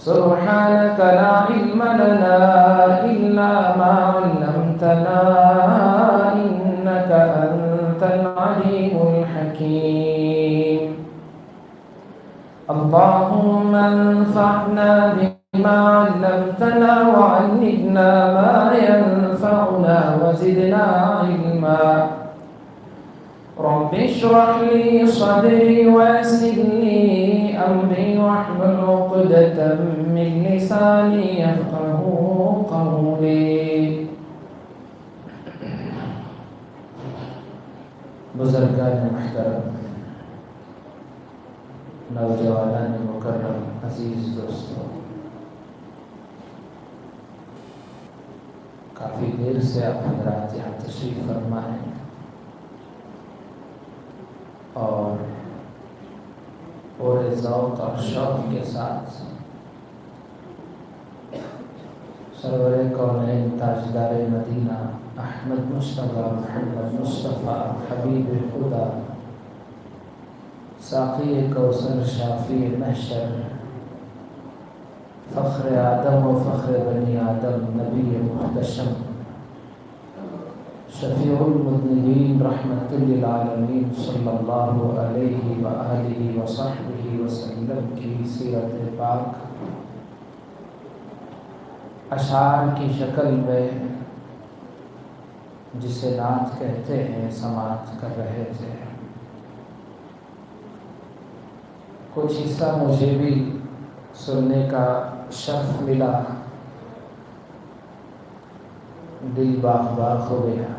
سبحانك لا علم لنا إلا ما علمتنا إنك أنت العليم الحكيم اللهم انفعنا بما علمتنا وعلمنا ما ينفعنا وزدنا علما رب اشرح لي صدري ويسر لي أمري واحلل عقدة من لساني يفقهوا قولي. بزرگان محترم، نوجوانان مکرم، عزیز دوستوں، کافی دیر سے آپ حضرات یہاں تشریف فرما ہیں اور پورے ذوق اور شوق کے ساتھ سرور کونین تاجدار مدینہ احمد مصطفیٰ محمد مصطفیٰ حبیب خدا ساقی کوثر شافی محشر فخر آدم و فخر بنی آدم نبی محتشم شفیع المذنبین رحمت للعالمین صلی اللہ علیہ وآلہ وصحبہ وسلم کی سیرت پاک اشعار کی شکل میں جسے نعت کہتے ہیں سماعت کر رہے تھے. کچھ حصہ مجھے بھی سننے کا شرف ملا، دل باغ باغ ہو گیا.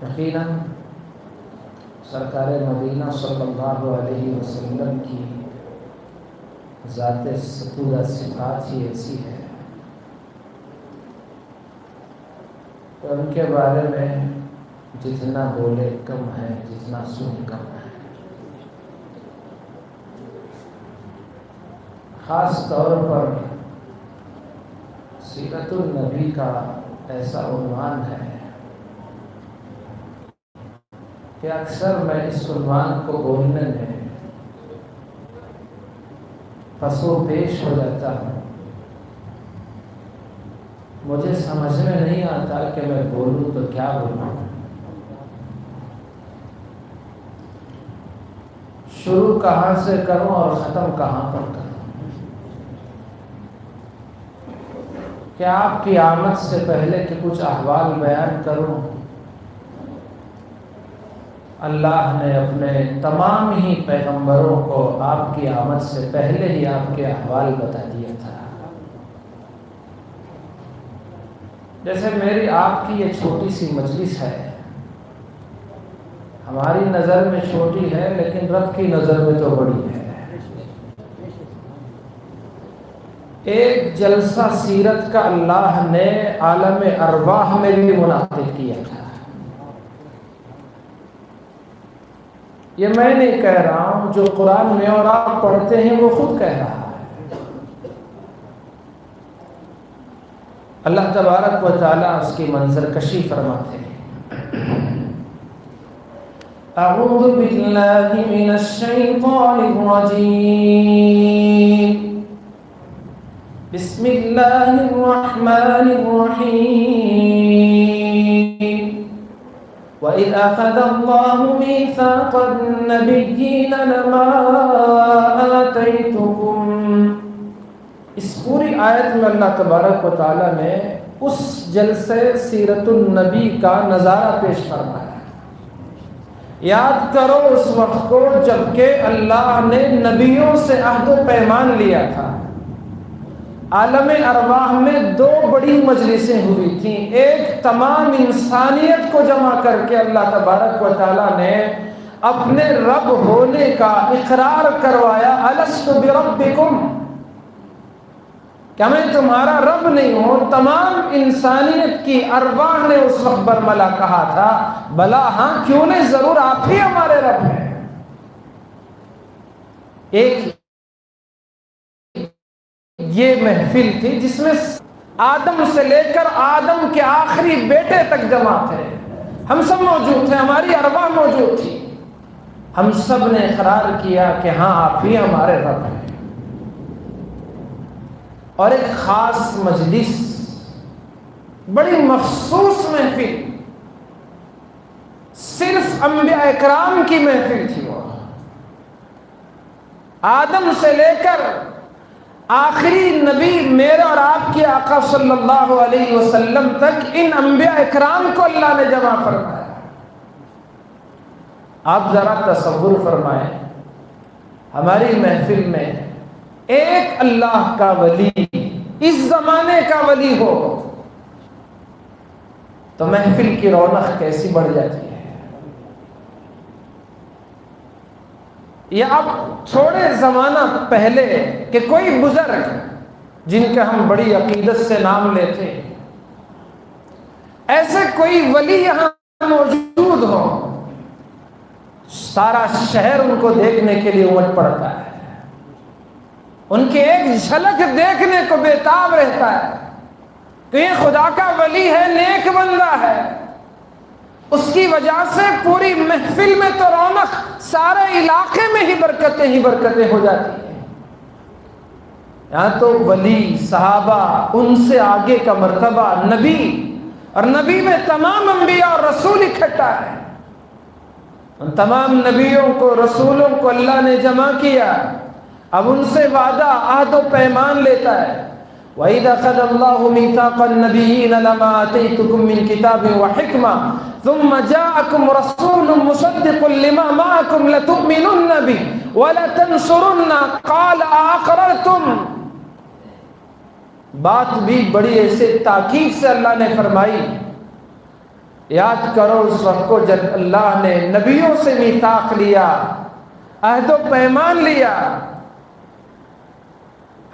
یقیناً سرکار مدینہ صلی اللہ علیہ وسلم کی ذات ستودہ صفات ہی ایسی ہے کہ ان کے بارے میں جتنا بولے کم ہے، جتنا سنے کم ہے. خاص طور پر سیرت النبی کا ایسا عنوان ہے کہ اکثر میں اس عنوان کو بولنے میں پسو پیش ہو جاتا ہوں. مجھے سمجھ میں نہیں آتا کہ میں بولوں تو کیا بولوں، شروع کہاں سے کروں اور ختم کہاں پر کروں. کیا آپ کی آمد سے پہلے کے کچھ احوال بیان کروں؟ اللہ نے اپنے تمام ہی پیغمبروں کو آپ کی آمد سے پہلے ہی آپ کے احوال بتا دیا تھا. جیسے میری آپ کی یہ چھوٹی سی مجلس ہے، ہماری نظر میں چھوٹی ہے لیکن رب کی نظر میں تو بڑی ہے. ایک جلسہ سیرت کا اللہ نے عالم ارواح میں بھی منعقد کیا تھا. یہ میں نہیں کہہ رہا ہوں، جو قرآن میں اور آپ پڑھتے ہیں وہ خود کہہ رہا ہے. اللہ تبارک و تعالیٰ اس کی منظر کشی فرماتے ہیں. اعوذ باللہ من الشیطان الرجیم بسم اللہ الرحمن الرحیم وَإِذْ أَخَذَ اللَّهُ مِيثَاقَ النَّبِيِّينَ لَمَا آتَيْتُكُمْ. اس پوری آیت میں اللہ تبارک و تعالیٰ نے اس جلسے سیرت النبی کا نظارہ پیش فرمایا. یاد کرو اس وقت کو جب کہ اللہ نے نبیوں سے عہد و پیمان لیا تھا. عالم ارواح میں دو بڑی مجلسیں ہوئی تھیں. ایک تمام انسانیت کو جمع کر کے اللہ تبارک و تعالیٰ نے اپنے رب ہونے کا اقرار کروایا. الست بربکم، کیا میں تمہارا رب نہیں ہوں؟ تمام انسانیت کی ارواح نے اس وقت برملا کہا تھا بلا ہاں، کیوں نہیں، ضرور آپ ہی ہمارے رب ہیں. ایک یہ محفل تھی جس میں آدم سے لے کر آدم کے آخری بیٹے تک جمع تھے. ہم سب موجود تھے، ہماری ارواح موجود تھی. ہم سب نے اقرار کیا کہ ہاں آپ ہی ہمارے رب ہیں، اور ایک خاص مجلس، بڑی مخصوص محفل، صرف انبیاء اکرام کی محفل تھی وہ، آدم سے لے کر آخری نبی میرے اور آپ کے آقا صلی اللہ علیہ وسلم تک ان انبیاء اکرام کو اللہ نے جمع فرمایا۔ آپ ذرا تصور فرمائیں، ہماری محفل میں ایک اللہ کا ولی اس زمانے کا ولی ہو تو محفل کی رونق کیسی بڑھ جاتی ہے۔ یا اب تھوڑے زمانہ پہلے کہ کوئی بزرگ جن کا ہم بڑی عقیدت سے نام لیتے ہیں، ایسے کوئی ولی یہاں موجود ہو، سارا شہر ان کو دیکھنے کے لیے امٹ پڑتا ہے، ان کی ایک جھلک دیکھنے کو بےتاب رہتا ہے کہ یہ خدا کا ولی ہے، نیک بندہ ہے۔ اس کی وجہ سے پوری محفل میں تو رونق، سارے علاقے میں ہی برکتیں ہو جاتی ہیں۔ یہاں تو ولی، صحابہ، ان سے آگے کا مرتبہ نبی، اور نبی میں تمام انبیاء اور رسول اکٹھا ہے۔ ان تمام نبیوں کو، رسولوں کو اللہ نے جمع کیا، اب ان سے وعدہ، عہد و پیمان لیتا ہے۔ وَإِذَا أَخَذَ اللَّهُ مِيثَاقَ النَّبِيِّينَ لَمَا آتَيْتُكُم مِّن كِتَابٍ وَحِكْمَةٍ ثُمَّ جَاءَكُمْ رَسُولٌ مُصَدِّقٌ لِّمَا مَعَكُمْ لَتُؤْمِنُنَّ بِهِ وَلَتَنصُرُنَّهُ قَالَ أَأَقْرَرْتُمْ۔ بات بھی بڑی ایسے تاکید سے اللہ نے فرمائی۔ یاد کرو اس وقت کو جب اللہ نے نبیوں سے میثاق لیا، عہد و پیمان لیا۔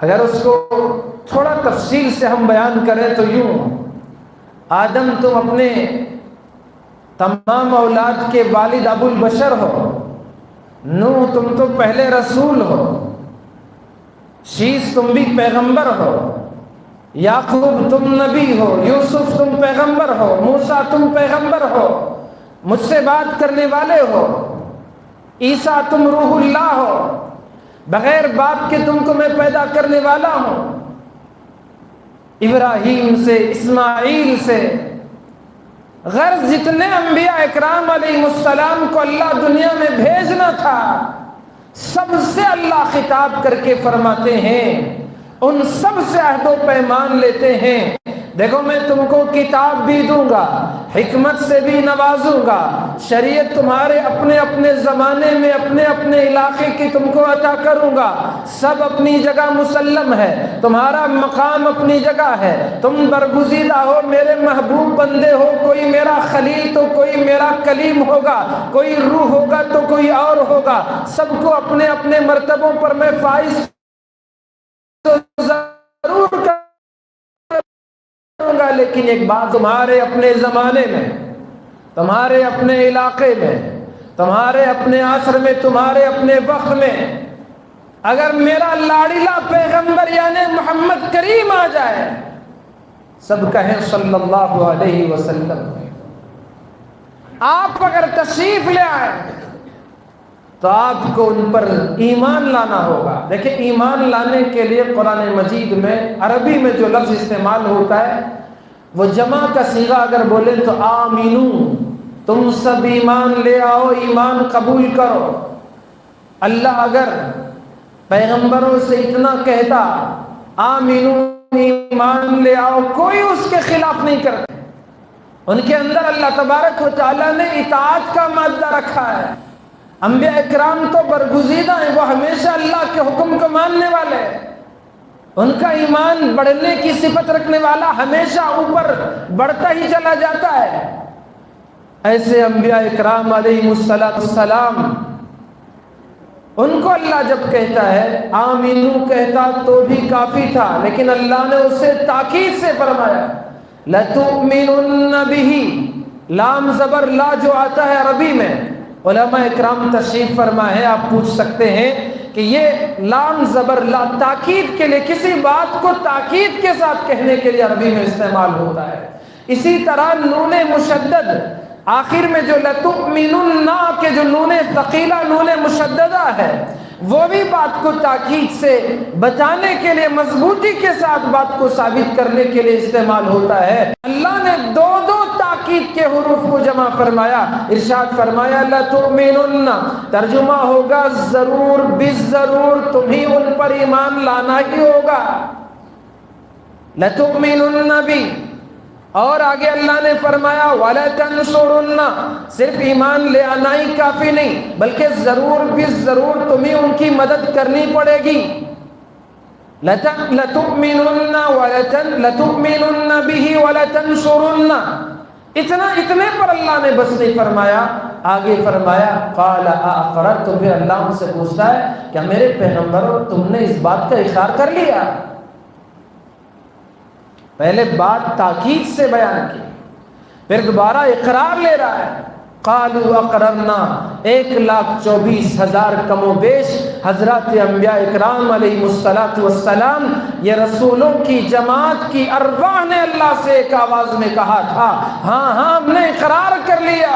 اگر اس کو تھوڑا تفصیل سے ہم بیان کریں تو یوں، آدم تم اپنے تمام اولاد کے والد ابو البشر ہو، نوح تم تو پہلے رسول ہو، شیس تم بھی پیغمبر ہو، یعقوب تم نبی ہو، یوسف تم پیغمبر ہو، موسیٰ تم پیغمبر ہو، مجھ سے بات کرنے والے ہو، عیسیٰ تم روح اللہ ہو، بغیر باپ کے تم کو میں پیدا کرنے والا ہوں۔ ابراہیم سے، اسماعیل سے، غرض جتنے انبیاء اکرام علیہ السلام کو اللہ دنیا میں بھیجنا تھا، سب سے اللہ خطاب کر کے فرماتے ہیں، ان سب سے عہد و پیمان لیتے ہیں، دیکھو میں تم کو کتاب بھی دوں گا، حکمت سے بھی نوازوں گا، شریعت تمہارے اپنے اپنے زمانے میں اپنے اپنے علاقے کی تم کو عطا کروں گا، سب اپنی جگہ مسلم ہے، تمہارا مقام اپنی جگہ ہے، تم برگزیدہ ہو، میرے محبوب بندے ہو، کوئی میرا خلیل تو کوئی میرا کلیم ہوگا، کوئی روح ہوگا تو کوئی اور ہوگا، سب کو اپنے اپنے مرتبوں پر میں فائز ضرور کروں گا، لیکن ایک بات، تمہارے اپنے زمانے میں، تمہارے اپنے علاقے میں، تمہارے اپنے عصر میں، تمہارے اپنے وقت میں اگر میرا لاڑیلا پیغمبر یعنی محمد کریم آ جائے، سب کہیں صلی اللہ علیہ وسلم، آپ اگر تشریف لے آئے تو آپ کو ان پر ایمان لانا ہوگا۔ دیکھیں ایمان لانے کے لیے قرآن مجید میں عربی میں جو لفظ استعمال ہوتا ہے وہ جمع کا صیغہ اگر بولیں تو آمینو، تم سب ایمان لے آؤ، ایمان قبول کرو۔ اللہ اگر پیغمبروں سے اتنا کہتا آمینو، ایمان لے آؤ، کوئی اس کے خلاف نہیں کرتا۔ ان کے اندر اللہ تبارک و تعالیٰ نے اطاعت کا مادہ رکھا ہے۔ انبیاء اکرام تو برگزیدہ ہیں، وہ ہمیشہ اللہ کے حکم کو ماننے والے ہیں، ان کا ایمان بڑھنے کی صفت رکھنے والا، ہمیشہ اوپر بڑھتا ہی چلا جاتا ہے۔ ایسے انبیاء اکرام علیہ السلام، ان کو اللہ جب کہتا ہے آمینو کہتا تو بھی کافی تھا، لیکن اللہ نے اسے تاکید سے فرمایا لَتُؤْمِنُنَّ بِهِ، لام زبر لا جو آتا ہے عربی میں، علماء اکرام تشریف فرما ہے، آپ پوچھ سکتے ہیں کہ یہ لام زبر لا تاکید کے لیے، کسی بات کو تاکید کے ساتھ کہنے کے لیے عربی میں استعمال ہوتا ہے۔ اسی طرح نون مشدد آخر میں جو لتؤمنن کے جو نون ثقیلہ نون مشددہ ہے وہ بھی بات کو تاکید سے بتانے کے لیے مضبوطی کے ساتھ بات کو ثابت کرنے کے لیے استعمال ہوتا ہے۔ اللہ نے دو دو تاکید کے حروف کو جمع فرمایا، ارشاد فرمایا لتؤمنن، ترجمہ ہوگا ضرور بالضرور تمہیں ان پر ایمان لانا ہی ہوگا، لتؤمنن بھی۔ اور آگے اللہ نے فرمایا وَلَتَنْصُرُنَّ، صرف ایمان لے آنا ہی کافی نہیں بلکہ ضرور بالضرور تمہیں ان کی مدد کرنی پڑے گی۔ لَتُؤْمِنُنَّ بِهِ وَلَتَنْصُرُنَّ، اتنے پر اللہ نے بس نہیں فرمایا، آگے فرمایا قَالَ أَأَقْرَرْتُمْ، پھر اللہ ان سے پوچھتا ہے کہ میرے پیغمبروں تم نے اس بات کا اقرار کر لیا؟ پہلے بات تاکید سے بیان کی، پھر دوبارہ اقرار لے رہا ہے۔ قالوا اقررنا، 1,24,000 کم و بیش حضرات انبیاء اکرام علیہ السلام، یہ رسولوں کی جماعت کی ارواح نے اللہ سے ایک آواز میں کہا تھا ہاں ہاں ہم نے اقرار کر لیا۔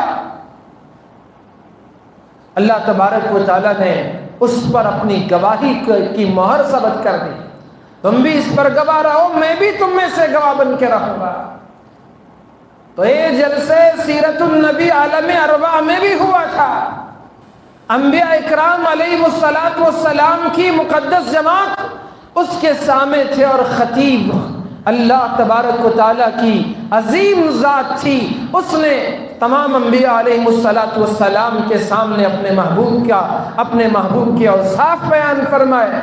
اللہ تبارک و تعالیٰ نے اس پر اپنی گواہی کی مہر ثبت کر دی، تم بھی اس پر گواہ رہو، میں بھی تم میں سے گواہ بن کے رہوں گا۔ تو یہ جلسے سیرت النبی عالم ارواح میں بھی ہوا تھا، انبیاء اکرام علیہ السلام کی مقدس جماعت اس کے سامنے تھے، اور خطیب اللہ تبارک و تعالیٰ کی عظیم ذات تھی، اس نے تمام انبیاء علیہ السلام کے سامنے اپنے محبوب کے اوصاف بیان فرمائے،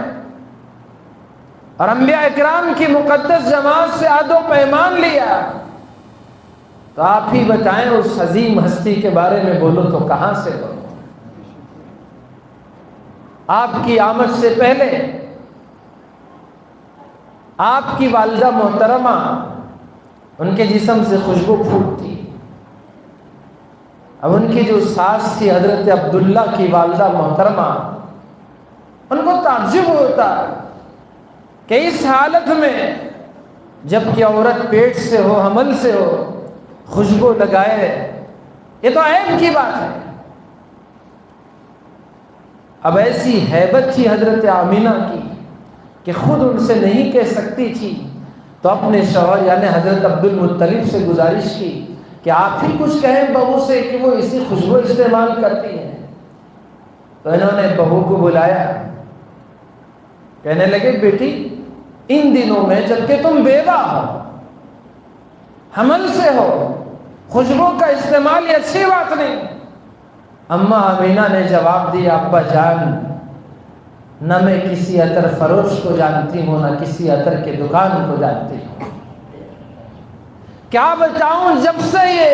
اور انبیاء اکرام کی مقدس جماعت سے عہد و پیمان لیا۔ تو آپ ہی بتائیں اس عظیم ہستی کے بارے میں بولو تو کہاں سے بولو؟ آپ کی آمد سے پہلے آپ کی والدہ محترمہ، ان کے جسم سے خوشبو پھوٹتی، اب ان کی جو ساس تھی حضرت عبداللہ کی والدہ محترمہ، ان کو تعجب ہوتا کہ اس حالت میں جب کہ عورت پیٹ سے ہو، حمل سے ہو، خوشبو لگائے، یہ تو عیب کی بات ہے۔ اب ایسی ہیبت تھی حضرت آمینہ کی کہ خود ان سے نہیں کہہ سکتی تھی، تو اپنے شوہر یعنی حضرت عبد المطلب سے گزارش کی کہ آپ ہی کچھ کہیں بہو سے کہ وہ اسی خوشبو استعمال کرتی ہیں۔ تو انہوں نے بہو کو بلایا، کہنے لگے بیٹی ان دنوں میں جبکہ تم بیوہ ہو، حمل سے ہو، خوشبو کا استعمال یہ اچھی بات نہیں۔ اماں آمینہ نے جواب دیا ابا جان، نہ میں کسی عطر فروش کو جانتی ہوں، نہ کسی عطر کے دکان کو جانتی ہوں، کیا بتاؤں، جب سے یہ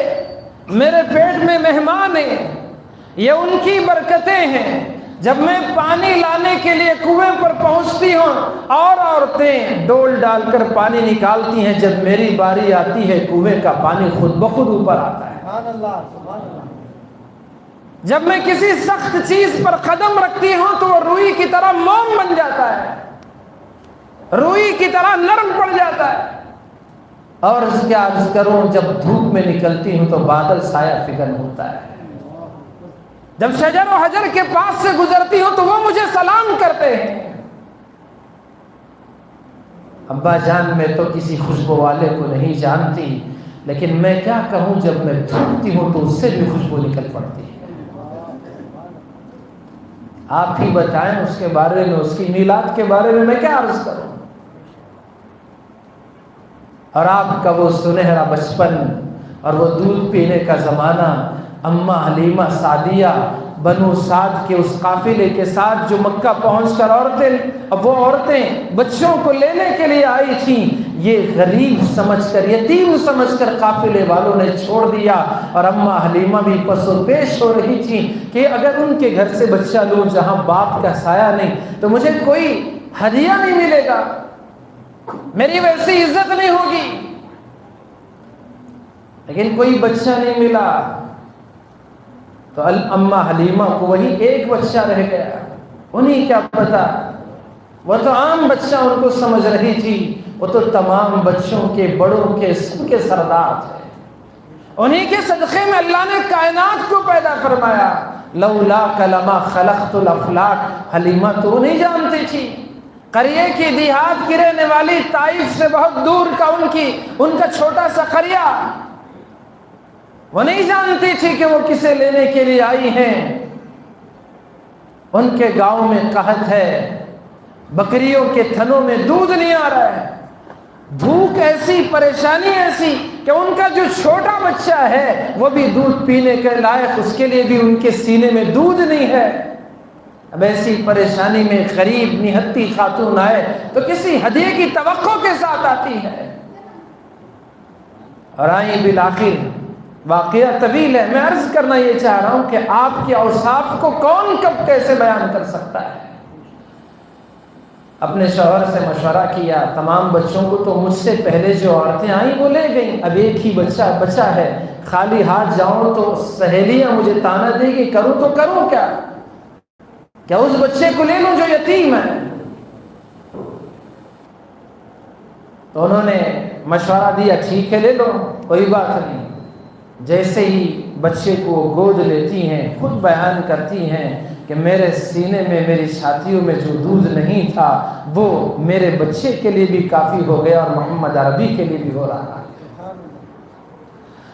میرے پیٹ میں مہمان ہیں، یہ ان کی برکتیں ہیں۔ جب میں پانی لانے کے لیے کنویں پر پہنچتی ہوں اور عورتیں ڈول ڈال کر پانی نکالتی ہیں، جب میری باری آتی ہے کنویں کا پانی خود بخود اوپر آتا ہے۔ سبحان اللہ، سبحان اللہ۔ جب میں کسی سخت چیز پر قدم رکھتی ہوں تو وہ روئی کی طرح موم بن جاتا ہے، روئی کی طرح نرم پڑ جاتا ہے۔ اور اس کے عرض کروں جب دھوپ میں نکلتی ہوں تو بادل سایہ فکن ہوتا ہے، جب شجر و حجر کے پاس سے گزرتی ہوں تو وہ مجھے سلام کرتے ہیں۔ ابا جان میں تو کسی خوشبو والے کو نہیں جانتی، لیکن میں کیا کہوں جب میں تھوکتی ہوں تو اس سے بھی خوشبو نکل پڑتی ہے۔ آپ ہی بتائیں اس کے بارے میں، اس کی میلاد کے بارے میں کیا عرض کروں؟ اور آپ کا وہ سنہرا بچپن اور وہ دودھ پینے کا زمانہ، اماں حلیمہ سعدیہ بنو سعد کے اس قافلے کے ساتھ جو مکہ پہنچ کر عورتیں بچوں کو لینے کے لیے آئی تھیں، یہ غریب سمجھ کر، یتیم سمجھ کر قافلے والوں نے چھوڑ دیا، اور اماں حلیمہ بھی پس و پیش ہو رہی تھی کہ اگر ان کے گھر سے بچہ لوں جہاں باپ کا سایہ نہیں تو مجھے کوئی ہدیہ نہیں ملے گا، میری ویسی عزت نہیں ہوگی۔ لیکن کوئی بچہ نہیں ملا تو اماں حلیمہ کو وہی ایک بچہ رہ گیا، انہیں کیا پتا، وہ تو عام بچہ ان کو سمجھ رہی تھی، وہ تو تمام بچوں کے بڑوں کے سب کے سردار تھے۔ انہی کے صدقے میں اللہ نے کائنات کو پیدا فرمایا. لولا کلمہ خلقت الافلاک. حلیمہ تو نہیں جانتی تھی، قریے کی دیہات کی رہنے والی، طائف سے بہت دور کا ان کا چھوٹا سا قریہ، وہ نہیں جانتی تھی کہ وہ کسے لینے کے لیے آئی ہیں. ان کے گاؤں میں قحط ہے، بکریوں کے تھنوں میں دودھ نہیں آ رہا ہے، بھوک ایسی، پریشانی ایسی کہ ان کا جو چھوٹا بچہ ہے وہ بھی دودھ پینے کے لائق، اس کے لیے بھی ان کے سینے میں دودھ نہیں ہے. اب ایسی پریشانی میں غریب نہتی خاتون آئے تو کسی ہدیے کی توقع کے ساتھ آتی ہے، اور آئی بالآخر. واقعہ طویل ہے، میں عرض کرنا یہ چاہ رہا ہوں کہ آپ کے اوصاف کو کون کب کیسے بیان کر سکتا ہے. اپنے شوہر سے مشورہ کیا، تمام بچوں کو تو مجھ سے پہلے جو عورتیں آئیں وہ لے گئیں، اب ایک ہی بچہ بچا ہے، خالی ہاتھ جاؤں تو سہیلیاں مجھے طعنہ دے گی، کروں تو کروں کیا اس بچے کو لے لوں جو یتیم ہے؟ تو انہوں نے مشورہ دیا، ٹھیک ہے لے لو، کوئی بات نہیں. جیسے ہی بچے کو گود لیتی ہیں خود بیان کرتی ہیں کہ میرے سینے میں، میری چھاتیوں میں جو دودھ نہیں تھا وہ میرے بچے کے لیے بھی کافی ہو گیا اور محمد عربی کے لیے بھی ہو رہا ہے.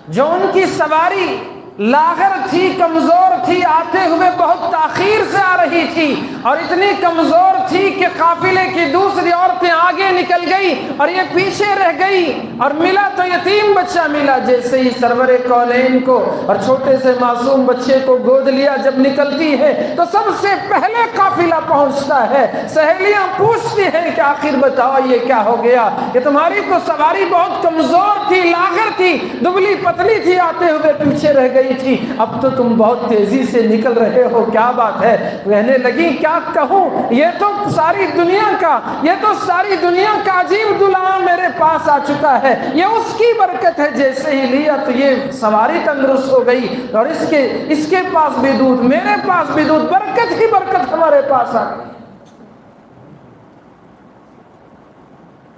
جو ان کی سواری لاغر تھی، کمزور تھی، آتے ہوئے بہت تاخیر سے آ رہی تھی اور اتنی کمزور تھی کہ قافلے کی دوسری عورتیں آگے نکل گئی اور یہ پیچھے رہ گئی، اور ملا تو یتیم بچہ ملا. جیسے ہی سرور کونین کو اور چھوٹے سے معصوم بچے کو گود لیا، جب نکلتی ہے تو سب سے پہلے قافلہ پہنچتا ہے. سہیلیاں پوچھتی ہیں کہ آخر بتاؤ یہ کیا ہو گیا کہ تمہاری تو سواری بہت کمزور تھی، لاغر تھی، دبلی پتلی تھی، آتے ہوئے پیچھے رہ گئی تھی، اب تو تم بہت تیزی سے نکل رہے ہو، کیا بات ہے؟ کہنے لگی کیا کہوں، یہ تو ساری دنیا کا عجیب دلہا میرے پاس آ چکا ہے، یہ اس کی برکت ہے. جیسے ہی لیا تو یہ سواری تندرست ہو گئی اور اس کے پاس بھی دودھ، میرے پاس بھی دودھ، برکت ہی برکت ہمارے پاس آ گئی.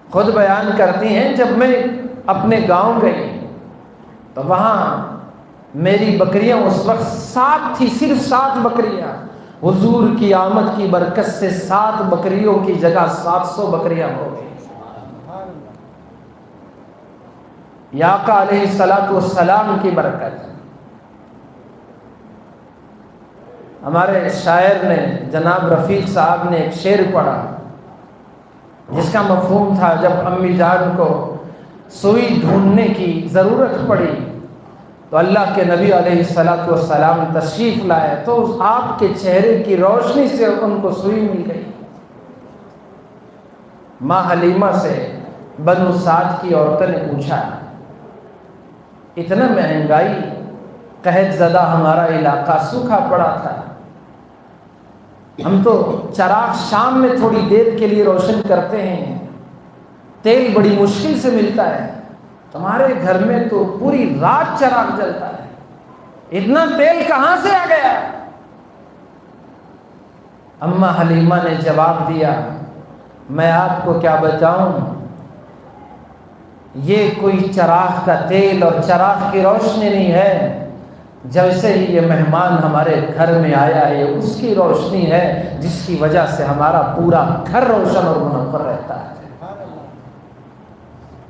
خود بیان کرتی ہیں جب میں اپنے گاؤں گئی تو وہاں میری بکریاں اس وقت 7 تھی، صرف 7 بکریاں. حضور کی آمد کی برکت سے 7 بکریوں کی جگہ 700 بکریاں ہو گئی. یا آقا علیہ السلام کی برکت. ہمارے شاعر نے، جناب رفیق صاحب نے ایک شعر پڑھا جس کا مفہوم تھا، جب امی جان کو سوئی ڈھونڈنے کی ضرورت پڑی تو اللہ کے نبی علیہ السلام تشریف لائے تو آپ کے چہرے کی روشنی سے ان کو سوئی مل گئی. ماں حلیمہ سے بنو سعد کی عورتوں نے پوچھا، اتنا مہنگائی، قحط زدہ ہمارا علاقہ، سوکھا پڑا تھا، ہم تو چراغ شام میں تھوڑی دیر کے لیے روشن کرتے ہیں، تیل بڑی مشکل سے ملتا ہے، تمہارے گھر میں تو پوری رات چراغ جلتا ہے، اتنا تیل کہاں سے آ گیا؟ اماں حلیمہ نے جواب دیا، میں آپ کو کیا بتاؤں، یہ کوئی چراغ کا تیل اور چراغ کی روشنی نہیں ہے، جیسے ہی یہ مہمان ہمارے گھر میں آیا ہے یہ اس کی روشنی ہے جس کی وجہ سے ہمارا پورا گھر روشن اور منور رہتا ہے.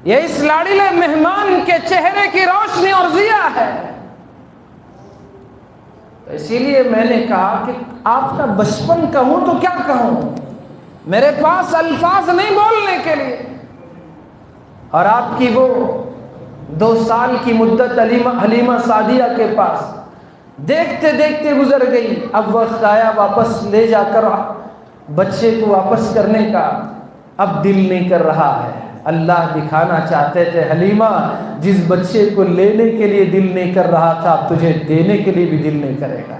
یہ اس لاڑیلے مہمان کے چہرے کی روشنی اور ضیاء ہے. تو اسی لیے میں نے کہا کہ آپ کا بچپن کہوں تو کیا کہوں، میرے پاس الفاظ نہیں بولنے کے لیے. اور آپ کی وہ 2 سال کی مدت حلیمہ سعدیہ کے پاس دیکھتے دیکھتے گزر گئی. اب وقت آیا واپس لے جا کر بچے کو واپس کرنے کا، اب دل نہیں کر رہا ہے. اللہ دکھانا چاہتے تھے، حلیمہ جس بچے کو لینے کے لیے دل نہیں کر رہا تھا تجھے دینے کے لیے بھی دل نہیں کرے گا.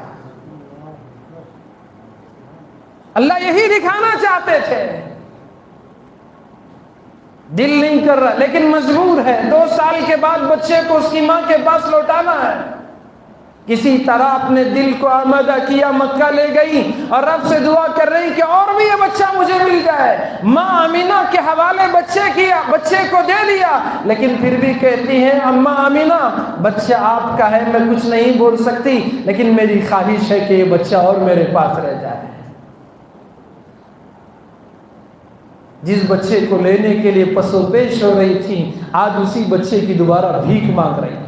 اللہ یہی دکھانا چاہتے تھے. دل نہیں کر رہا لیکن مجبور ہے، 2 سال کے بعد بچے کو اس کی ماں کے پاس لوٹانا ہے. کسی طرح اپنے دل کو آمادہ کیا، مکہ لے گئی اور رب سے دعا کر رہی کہ اور بھی یہ بچہ بچہ مجھے مل جائے. ماں آمینہ کے حوالے بچے کو دے دیا، لیکن پھر بھی کہتی ہیں اماں آمینہ بچہ آپ کا ہے، میں کچھ نہیں بول سکتی، لیکن میری خواہش ہے کہ یہ بچہ اور میرے پاس رہ جائے. جس بچے کو لینے کے لیے پسو پیش ہو رہی تھی، آج اسی بچے کی دوبارہ بھیک مانگ رہی ہے.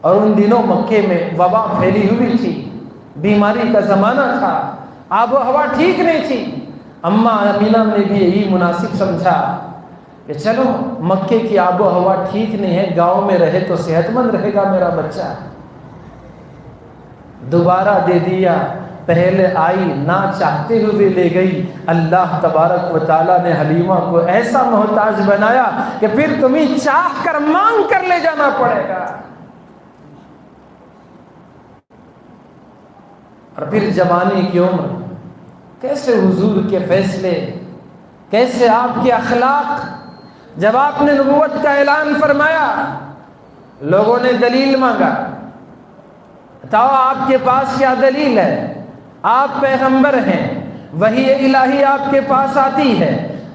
اور ان دنوں مکے میں وبا پھیلی ہوئی تھی، بیماری کا زمانہ تھا، آب و ہوا ٹھیک نہیں تھی. اماں آمینہ نے بھی یہی مناسب سمجھا کہ چلو مکے کی آب و ہوا ٹھیک نہیں ہے، گاؤں میں رہے تو صحت مند رہے گا میرا بچہ. دوبارہ دے دیا. پہلے آئی، نہ چاہتے ہوئے لے گئی. اللہ تبارک و تعالیٰ نے حلیمہ کو ایسا محتاج بنایا کہ پھر تمہیں چاہ کر مانگ کر لے جانا پڑے گا. اور پھر جوانی کی عمر، کیسے حضور کے فیصلے، کیسے آپ کے اخلاق. جب آپ نے نبوت کا اعلان فرمایا، لوگوں نے دلیل مانگا، بتاؤ آپ کے پاس کیا دلیل ہے؟ آپ پیغمبر ہیں، وحی الہی آپ کے پاس آتی ہے.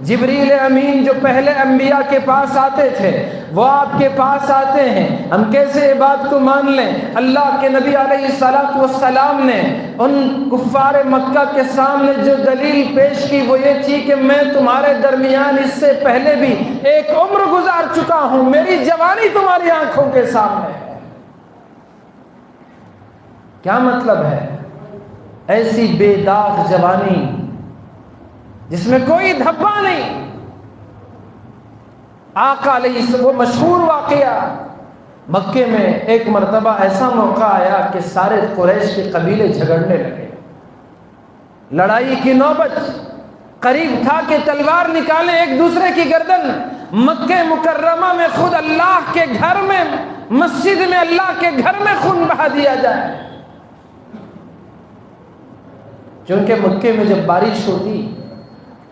جبریل امین جو پہلے انبیاء کے پاس آتے تھے وہ آپ کے پاس آتے ہیں، ہم کیسے یہ بات کو مان لیں؟ اللہ کے نبی علیہ السلام نے ان کفار مکہ کے سامنے جو دلیل پیش کی وہ یہ تھی کہ میں تمہارے درمیان اس سے پہلے بھی ایک عمر گزار چکا ہوں، میری جوانی تمہاری آنکھوں کے سامنے ہے. کیا مطلب ہے؟ ایسی بے داغ جوانی جس میں کوئی دھبا نہیں. آقا علیہ السلام، وہ مشہور واقعہ، مکے میں ایک مرتبہ ایسا موقع آیا کہ سارے قریش کے قبیلے جھگڑنے لگے. لڑائی کی نوبت، قریب تھا کہ تلوار نکالیں ایک دوسرے کی گردن. مکہ مکرمہ میں خود اللہ کے گھر میں، مسجد میں اللہ کے گھر میں خون بہا دیا جائے. چونکہ مکے میں جب بارش ہوتی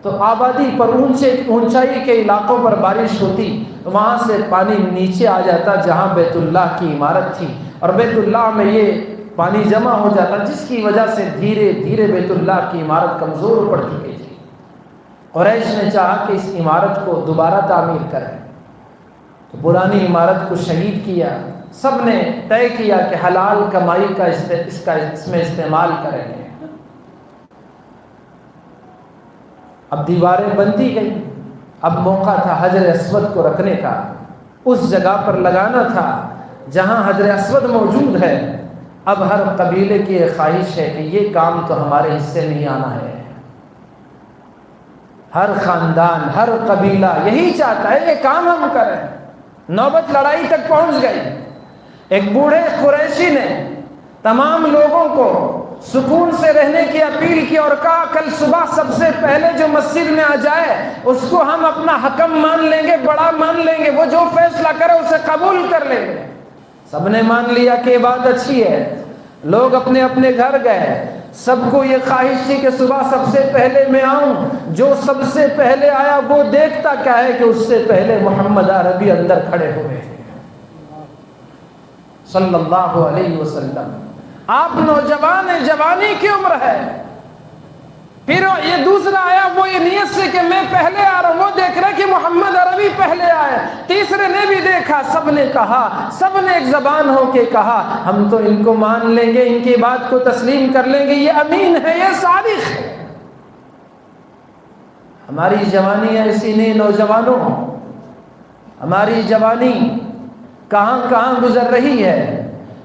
تو آبادی پر اونچائی کے علاقوں پر بارش ہوتی تو وہاں سے پانی نیچے آ جاتا جہاں بیت اللہ کی عمارت تھی، اور بیت اللہ میں یہ پانی جمع ہو جاتا، جس کی وجہ سے دھیرے دھیرے بیت اللہ کی عمارت کمزور پڑ چکی تھی. قریش نے چاہا کہ اس عمارت کو دوبارہ تعمیر کریں تو پرانی عمارت کو شہید کیا. سب نے طے کیا کہ حلال کمائی کا اس میں استعمال کریں گے. اب دیواریں بنتی گئی. اب موقع تھا حجر اسود کو رکھنے کا، اس جگہ پر لگانا تھا جہاں حجر اسود موجود ہے. اب ہر قبیلے کی یہ خواہش ہے کہ یہ کام تو ہمارے حصے نہیں آنا ہے. ہر خاندان، ہر قبیلہ یہی چاہتا ہے یہ کام ہم کریں. نوبت لڑائی تک پہنچ گئی. ایک بوڑھے قریشی نے تمام لوگوں کو سکون سے رہنے کی اپیل کی اور کہا کل صبح سب سے پہلے جو مسجد میں آ جائے اس کو ہم اپنا حکم مان لیں گے، بڑا مان لیں گے، وہ جو فیصلہ کرے اسے قبول کر لیں گے. سب نے مان لیا کہ یہ بات اچھی ہے. لوگ اپنے اپنے گھر گئے. سب کو یہ خواہش تھی کہ صبح سب سے پہلے میں آؤں. جو سب سے پہلے آیا وہ دیکھتا کیا ہے کہ اس سے پہلے محمد عربی اندر کھڑے ہوئے صلی اللہ علیہ وسلم. آپ نوجوان ہیں، جوانی کی عمر ہے. پھر یہ دوسرا آیا، وہ یہ نیت سے کہ میں پہلے آ رہا ہوں، وہ دیکھ رہا کہ محمد عربی پہلے آئے. تیسرے نے بھی دیکھا، سب نے کہا، سب نے ایک زبان ہو کے کہا ہم تو ان کو مان لیں گے، ان کی بات کو تسلیم کر لیں گے، یہ امین ہے، یہ صادق ہے. ہماری جوانی ایسی نہیں نوجوانوں، ہماری جوانی کہاں کہاں گزر رہی ہے.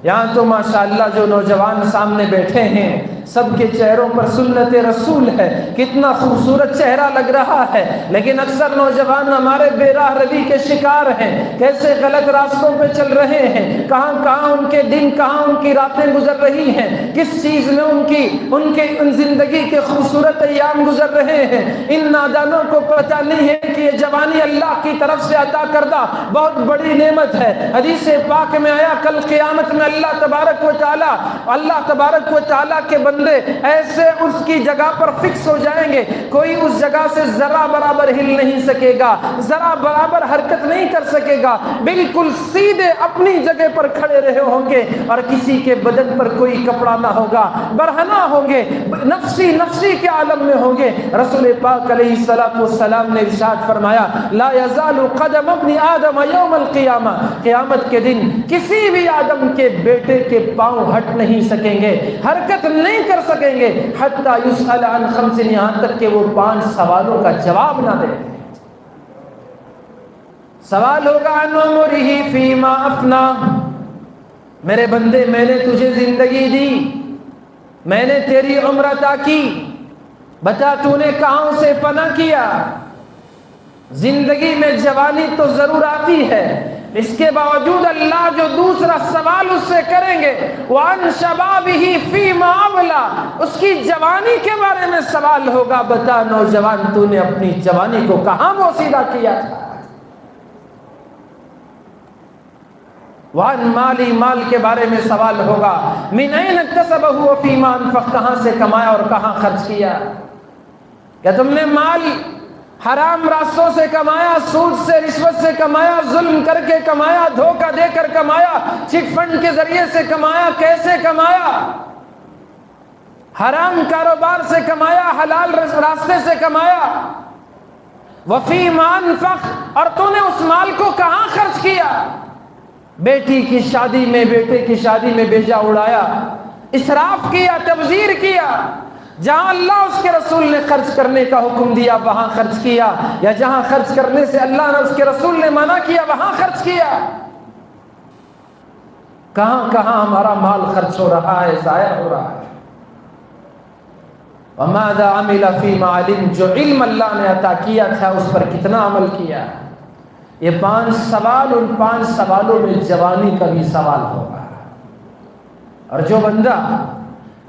یہاں تو ماشاءاللہ جو نوجوان سامنے بیٹھے ہیں سب کے چہروں پر سنت رسول ہے، کتنا خوبصورت چہرہ لگ رہا ہے. لیکن اکثر نوجوان ہمارے بے راہ روی کے شکار ہیں، کیسے غلط راستوں پہ چل رہے ہیں، کہاں کہاں ان کے دن، کہاں ان کی راتیں گزر رہی ہیں، کس چیز میں ان زندگی کے خوبصورت ایام گزر رہے ہیں. ان نادانوں کو پتہ نہیں ہے کہ یہ جوانی اللہ کی طرف سے عطا کردہ بہت بڑی نعمت ہے. حدیث پاک میں آیا کل قیامت میں اللہ تبارک و تعالیٰ کے بندے بندے ایسے اس کی جگہ پر فکس ہو جائیں گے، کوئی اس جگہ سے ذرا برابر ہل نہیں سکے گا، ذرا برابر حرکت نہیں کر سکے گا، بالکل سیدھے اپنی جگہ پر کھڑے رہے ہوں گے، اور کسی کے بدن پر کوئی کپڑا نہ ہوگا، برہنہ ہوں گے، نفسی نفسی کے عالم میں ہوں گے۔ رسول پاک علیہ السلام نے ارشاد فرمایا لا یزال قدم ابن آدم یوم القیامہ، قیامت کے دن کسی بھی آدم کے بیٹے کے پاؤں ہٹ نہیں سکیں گے، حرکت نہیں کر سکیں گے، حتی یسأل عن خمس، یہاں تک کہ وہ 5 سوالوں کا جواب نہ دے۔ سوال ہوگا عن عمرہ فیما افنا، میرے بندے میں نے تجھے زندگی دی، میں نے تیری عمر عطا کی، بتا تو نے کہاں سے فنا کیا؟ زندگی میں جوانی تو ضرور آتی ہے، اس کے باوجود اللہ جو دوسرا سوال اس سے کریں گے وَعَنْ شَبَابِهِ فِيمَا أَبْلَى، اس کی جوانی کے بارے میں سوال ہوگا، بتا نوجوان تو نے اپنی جوانی کو کہاں بوسیدہ کیا تھا؟ وَعَنْ مَالِهِ، مال کے بارے میں سوال ہوگا، مِنْ أَيْنَ اكْتَسَبَهُ وَفِيمَا أَنْفَقَ، کہاں سے کمایا اور کہاں خرچ کیا؟ کہ تم نے مال حرام راستوں سے کمایا، سود سے رشوت سے کمایا، ظلم کر کے کمایا، دھوکہ دے کر کمایا، چٹ فنڈ کے ذریعے سے کمایا، کیسے کمایا؟ حرام کاروبار سے کمایا، حلال راستے سے کمایا؟ وَفِيمَا أَنْفَقَ، اور تو نے اس مال کو کہاں خرچ کیا؟ بیٹی کی شادی میں، بیٹے کی شادی میں بیجا اڑایا، اسراف کیا، تبذیر کیا، جہاں اللہ اس کے رسول نے خرچ کرنے کا حکم دیا وہاں خرچ کیا، یا جہاں خرچ کرنے سے اللہ نے اس کے رسول نے منع کیا وہاں خرچ کیا؟ کہاں کہاں ہمارا مال خرچ ہو رہا ہے، ضائع ہو رہا ہے؟ وَمَاذَا عَمِلَ فِيمَا عَلِمَ، جو علم اللہ نے عطا کیا تھا اس پر کتنا عمل کیا؟ یہ 5 سوال، ان 5 سوالوں میں جوانی کا بھی سوال ہوگا۔ اور جو بندہ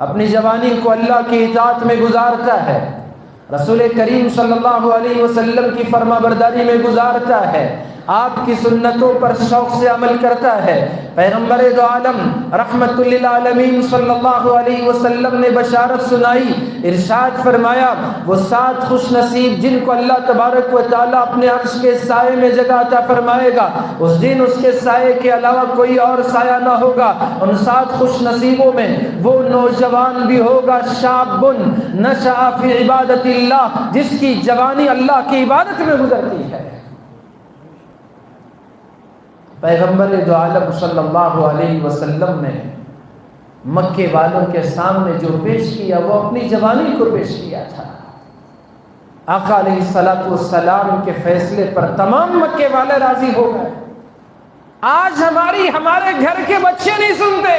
اپنی جوانی کو اللہ کی اطاعت میں گزارتا ہے، رسول کریم صلی اللہ علیہ وسلم کی فرما برداری میں گزارتا ہے، آپ کی سنتوں پر شوق سے عمل کرتا ہے، پیغمبر دو عالم رحمت للعالمین صلی اللہ علیہ وسلم نے بشارت سنائی، ارشاد فرمایا وہ 7 خوش نصیب جن کو اللہ تبارک و تعالیٰ اپنے عرش کے سائے میں جگہ عطا فرمائے گا، اس دن اس کے سائے کے علاوہ کوئی اور سایہ نہ ہوگا۔ ان 7 خوش نصیبوں میں وہ نوجوان بھی ہوگا، شاب نشأ فی عبادت اللہ، جس کی جوانی اللہ کی عبادت میں گزرتی ہے۔ پیغمبر دو عالم صلی اللہ علیہ وسلم نے مکے والوں کے سامنے جو پیش کیا وہ اپنی جوانی کو پیش کیا تھا۔ آقا علیہ السلام کے فیصلے پر تمام مکے والے راضی ہو گئے۔ آج ہمارے گھر کے بچے نہیں سنتے،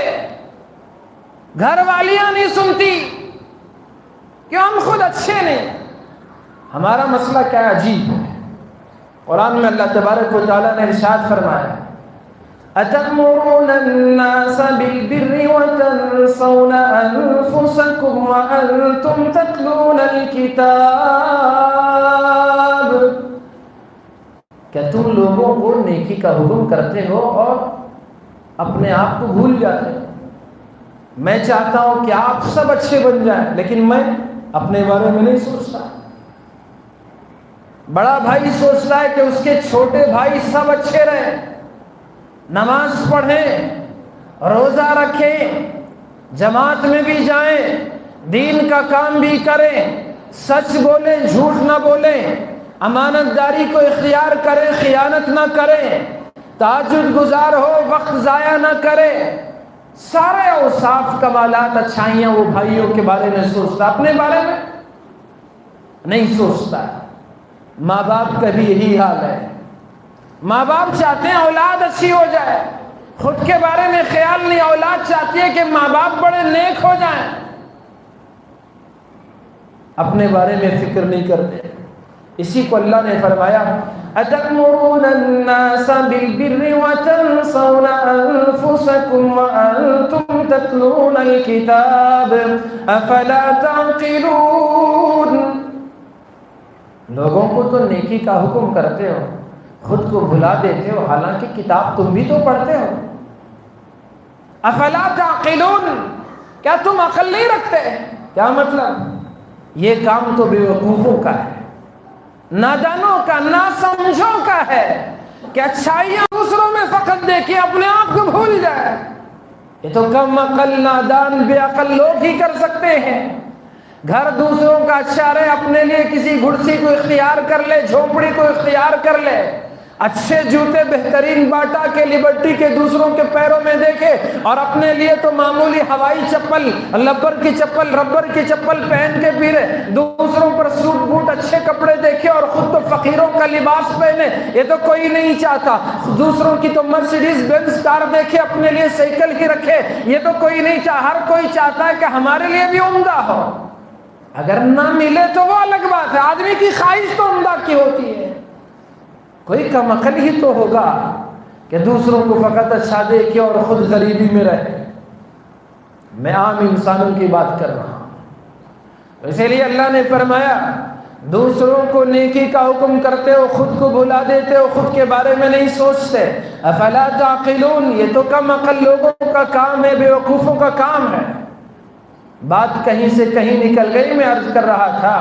گھر والیاں نہیں سنتی، کیوں؟ ہم خود اچھے نہیں۔ ہمارا مسئلہ کیا عجیب ہے، قرآن میں اللہ تبارک و تعالیٰ نے ارشاد فرمایا أَتَأْمُرُونَ النَّاسَ بِالْبِرِّ وَتَنْسَوْنَ أَنفُسَكُمْ وَأَنْتُمْ تَتْلُونَ الْكِتَابَ، کیا تم لوگوں کو نیکی کا حکم کرتے ہو اور اپنے آپ کو بھول جاتے ہو؟ میں چاہتا ہوں کہ آپ سب اچھے بن جائیں، لیکن میں اپنے بارے میں نہیں سوچتا۔ بڑا بھائی سوچتا ہے کہ اس کے چھوٹے بھائی سب اچھے رہیں، نماز پڑھیں، روزہ رکھیں، جماعت میں بھی جائیں، دین کا کام بھی کریں، سچ بولیں، جھوٹ نہ بولیں، امانت داری کو اختیار کریں، خیانت نہ کریں، تہجد گزار ہو، وقت ضائع نہ کریں۔ سارے اوصاف، کمالات، اچھائیاں وہ بھائیوں کے بارے میں سوچتا، اپنے بارے میں نہیں سوچتا۔ ماں باپ کا بھی یہی حال ہے، ماں باپ چاہتے ہیں اولاد اچھی ہو جائے، خود کے بارے میں خیال نہیں، اولاد چاہتی ہے کہ ماں باپ بڑے نیک ہو جائیں، اپنے بارے میں فکر نہیں کرتے۔ اسی کو اللہ نے فرمایا أَتَأْمُرُونَ النَّاسَ بِالْبِرِّ وَتَنْسَوْنَ أَنفُسَكُمْ وَأَنْتُمْ تَتْلُونَ الْكِتَابَ أَفَلَا تَعْقِلُونَ، لوگوں کو تو نیکی کا حکم کرتے ہو، خود کو بھلا دیتے ہو، حالانکہ کتاب تم بھی تو پڑھتے ہو۔ افلا تعقلون، کیا تم عقل نہیں رکھتے؟ کیا مطلب؟ یہ کام تو بیوقوفوں کا ہے، نادانوں کا، ناسمجھوں کا ہے کہ اچھائیاں دوسروں میں فقط دیکھیں، اپنے آپ کو بھول جائے۔ یہ تو کم عقل، نادان، بے عقل لوگ ہی کر سکتے ہیں۔ گھر دوسروں کا اچھا رہے، اپنے لیے کسی گھڑسی کو اختیار کر لے، جھونپڑی کو اختیار کر لے، اچھے جوتے بہترین باٹا کے، لبرٹی کے دوسروں کے پیروں میں دیکھے، اور اپنے لیے تو معمولی ہوائی چپل، ربر کی چپل پہن کے پھرے، دوسروں پر سوٹ بوٹ اچھے کپڑے دیکھے اور خود تو فقیروں کا لباس پہنے۔ یہ تو کوئی نہیں چاہتا۔ دوسروں کی تو مرسیڈیز بینز کار دیکھے، اپنے لیے سائیکل ہی رکھے۔ یہ تو کوئی نہیں چاہتا۔ ہر کوئی چاہتا ہے کہ ہمارے لیے بھی عمدہ ہو۔ اگر نہ ملے تو وہ الگ بات ہے، آدمی کی خواہش تو عمدہ کی ہوتی ہے۔ کوئی کم عقل ہی تو ہوگا کہ دوسروں کو فقط اچھا دیکھے اور خود غریبی میں رہے۔ میں عام انسانوں کی بات کر رہا ہوں۔ اسی لیے اللہ نے فرمایا دوسروں کو نیکی کا حکم کرتے ہو، خود کو بھلا دیتے ہو، خود کے بارے میں نہیں سوچتے۔ افلا تعقلون، یہ تو کم عقل لوگوں کا کام ہے، بیوقوفوں کا کام ہے۔ بات کہیں سے کہیں نکل گئی۔ میں عرض کر رہا تھا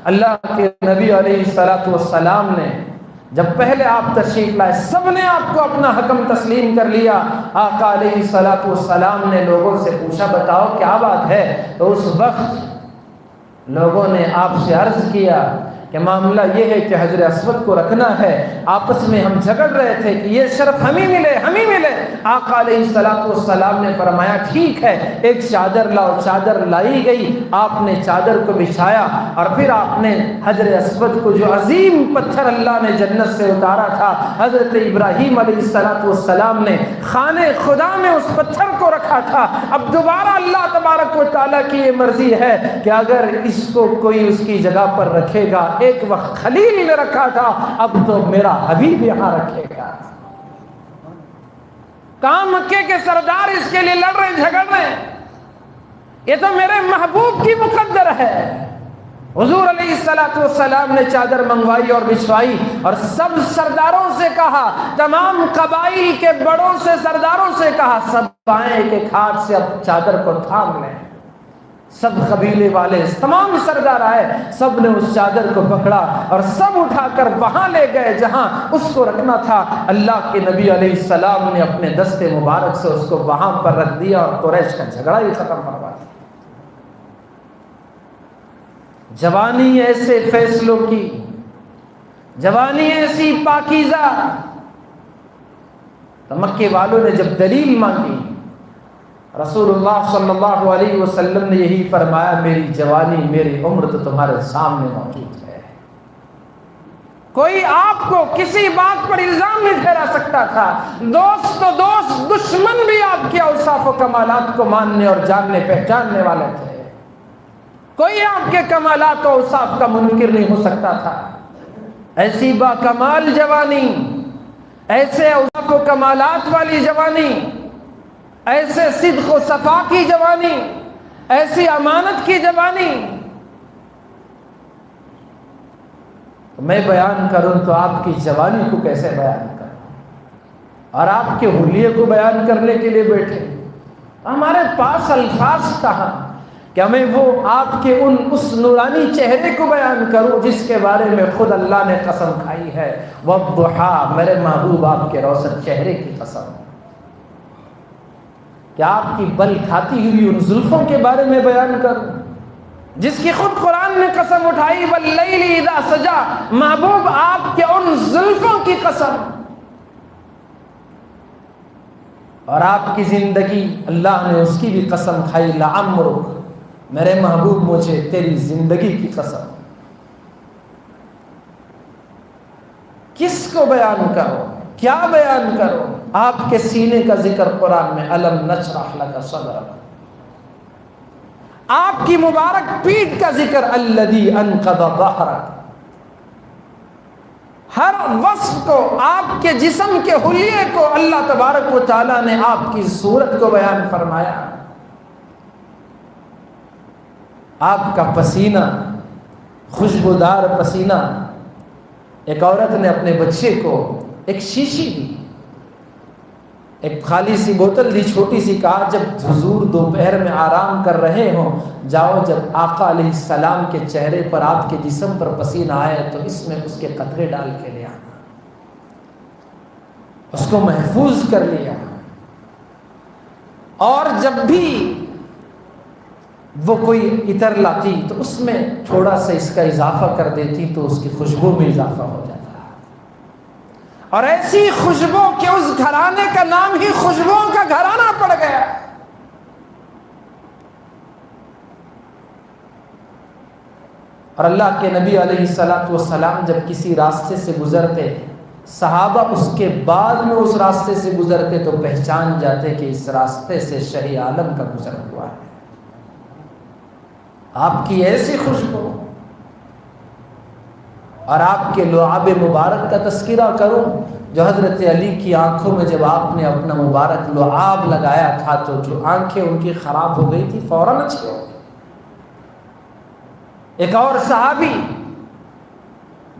اللہ کے نبی علیہ السلام نے جب پہلے آپ تشریف لائے، سب نے آپ کو اپنا حکم تسلیم کر لیا۔ آقا علیہ السلام نے لوگوں سے پوچھا بتاؤ کیا بات ہے؟ تو اس وقت لوگوں نے آپ سے عرض کیا کہ معاملہ یہ ہے کہ حجر اسود کو رکھنا ہے، آپس میں ہم جھگڑ رہے تھے کہ یہ شرف ہمیں ملے ہمیں ملے۔ آقا علیہ السلام نے فرمایا ٹھیک ہے، ایک چادر لاؤ۔ چادر لائی گئی، آپ نے چادر کو بچھایا اور پھر آپ نے حجر اسود کو، جو عظیم پتھر اللہ نے جنت سے اتارا تھا، حضرت ابراہیم علیہ السلام نے خانہ خدا میں اس پتھر کو رکھا تھا۔ اب دوبارہ اللہ تبارک و تعالیٰ کی یہ مرضی ہے کہ اگر اس کو کوئی اس کی جگہ پر رکھے گا، ایک وقت خلیل نے رکھا تھا، اب تو میرا حبیب یہاں رکھے گا۔ کہاں مکے کے سردار اس کے لیے لڑ رہے جھگڑ رہے؟ یہ تو میرے محبوب کی مقدر ہے۔ حضور علیہ السلام نے چادر منگوائی اور بچھوائی اور سب سرداروں سے کہا، تمام قبائل کے بڑوں سے، سرداروں سے کہا، سب آئیں ایک ایک ہاتھ سے اب چادر کو تھام لیں۔ سب قبیلے والے، تمام سردار آئے، سب نے اس چادر کو پکڑا اور سب اٹھا کر وہاں لے گئے جہاں اس کو رکھنا تھا۔ اللہ کے نبی علیہ السلام نے اپنے دست مبارک سے اس کو وہاں پر رکھ دیا اور قریش کا جھگڑا ہی ختم کروا دیا۔ جوانی ایسے فیصلوں کی، جوانی ایسی پاکیزہ۔ تو مکے والوں نے جب دلیل مانگی، رسول اللہ صلی اللہ علیہ وسلم نے یہی فرمایا، میری جوانی، میری عمر تو تمہارے سامنے موجود ہے۔ کوئی آپ کو کسی بات پر الزام نہیں ٹھہرا سکتا تھا۔ دوست تو دوست، دشمن بھی آپ کے اوصاف و کمالات کو ماننے اور جاننے پہچاننے والے تھے۔ کوئی آپ کے کمالات و اوصاف کا منکر نہیں ہو سکتا تھا۔ ایسی با کمال جوانی، ایسے اوصاف و کمالات والی جوانی، ایسے صدق و صفا کی جوانی، ایسی امانت کی جوانی۔ میں بیان کروں تو آپ کی جوانی کو کیسے بیان کروں، اور آپ کے حلیے کو بیان کرنے کے لیے بیٹھے ہمارے پاس الفاظ کہاں کہ میں وہ آپ کے اس نورانی چہرے کو بیان کروں جس کے بارے میں خود اللہ نے قسم کھائی ہے، والضحیٰ، میرے محبوب آپ کے روشن چہرے کی قسم، کہ آپ کی بل کھاتی ہوئی ان زلفوں کے بارے میں بیان کروں جس کی خود قرآن نے قسم اٹھائی، واللیل اذا سجا، محبوب آپ کے ان زلفوں کی قسم۔ اور آپ کی زندگی، اللہ نے اس کی بھی قسم کھائی، لعمرک، میرے محبوب مجھے تیری زندگی کی قسم۔ کس کو بیان کرو، کیا بیان کرو؟ آپ کے سینے کا ذکر قرآن میں، الم نشرح لک صدرک، آپ کی مبارک پیٹھ کا ذکر، الذی انقض ظہرک۔ ہر وصف کو، آپ کے جسم کے حلیے کو اللہ تبارک و تعالیٰ نے آپ کی صورت کو بیان فرمایا۔ آپ کا پسینہ، خوشبودار پسینہ۔ ایک عورت نے اپنے بچے کو ایک شیشی دی، ایک خالی سی بوتل دی چھوٹی سی، کہا جب حضور دوپہر میں آرام کر رہے ہوں، جاؤ جب آقا علیہ السلام کے چہرے پر، آپ کے جسم پر پسینہ آئے تو اس میں اس کے قطرے ڈال کے لے آنا، اس کو محفوظ کر لیا۔ اور جب بھی وہ کوئی عطر لاتی تو اس میں تھوڑا سا اس کا اضافہ کر دیتی تو اس کی خوشبو میں اضافہ ہو جاتا، اور ایسی خوشبو کہ اس گھرانے کا نام ہی خوشبوؤں کا گھرانہ پڑ گیا۔ اور اللہ کے نبی علیہ السلام جب کسی راستے سے گزرتے، صحابہ اس کے بعد میں اس راستے سے گزرتے تو پہچان جاتے کہ اس راستے سے شہی عالم کا گزر ہوا ہے۔ آپ کی ایسی خوشبو، اور آپ کے لعاب مبارک کا تذکرہ کروں، جو حضرت علی کی آنکھوں میں جب آپ نے اپنا مبارک لعاب لگایا تھا تو جو آنکھیں ان کی خراب ہو گئی تھی فوراً اچھی ہو گئی۔ ایک اور صحابی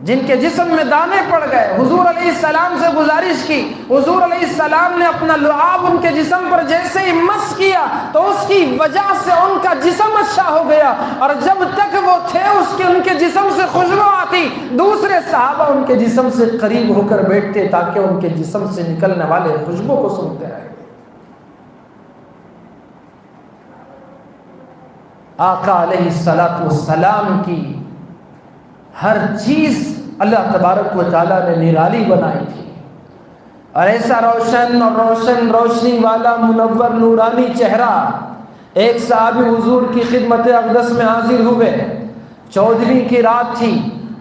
جن کے جسم میں دانے پڑ گئے، حضور علیہ السلام سے گزارش کی، حضور علیہ السلام نے اپنا لعاب ان کے جسم پر جیسے ہی مس کیا تو اس کی وجہ سے ان کا جسم اچھا ہو گیا، اور جب تک وہ تھے ان کے جسم سے خوشبو آتی، دوسرے صحابہ ان کے جسم سے قریب ہو کر بیٹھتے تاکہ ان کے جسم سے نکلنے والے خوشبو کو سنتے رہے۔ آقا علیہ السلام کی ہر چیز اللہ تبارک و تعالیٰ نے نرالی بنائی تھی، اور ایسا روشن اور روشنی والا منور نورانی چہرہ۔ ایک صحابی حضور کی خدمت اقدس میں حاضر ہوئے، 14ویں کی رات تھی،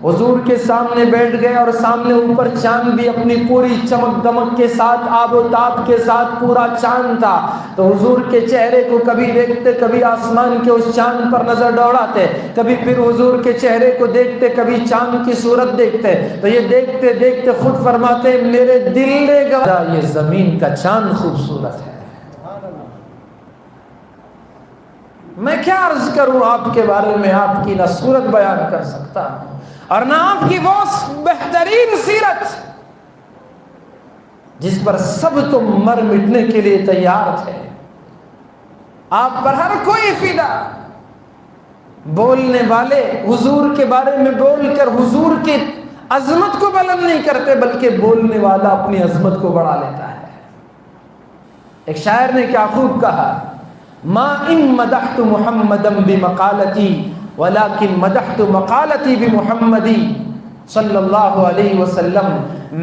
حضور کے سامنے بیٹھ گئے، اور سامنے اوپر چاند بھی اپنی پوری چمک دمک کے ساتھ، آب و تاب کے ساتھ پورا چاند تھا۔ تو حضور کے چہرے کو کبھی دیکھتے، کبھی آسمان کے اس چاند پر نظر دوڑاتے، کبھی پھر حضور کے چہرے کو دیکھتے، کبھی چاند کی صورت دیکھتے، تو یہ دیکھتے دیکھتے خود فرماتے میرے دل نے گواہ یہ زمین کا چاند خوبصورت ہے۔ میں کیا عرض کروں آپ کے بارے میں، آپ کی نہ صورت بیان کر سکتا ہوں اور نہ آپ کی وہ بہترین سیرت جس پر سب تم مر مٹنے کے لیے تیار تھے۔ آپ پر ہر کوئی فدا، بولنے والے حضور کے بارے میں بول کر حضور کی عظمت کو بلند نہیں کرتے، بلکہ بولنے والا اپنی عظمت کو بڑھا لیتا ہے۔ ایک شاعر نے کیا خوب کہا، ما ان مدحت محمدا بمقالتی ولكن مدحت مقالتی بمحمدی صلی اللہ علیہ وسلم۔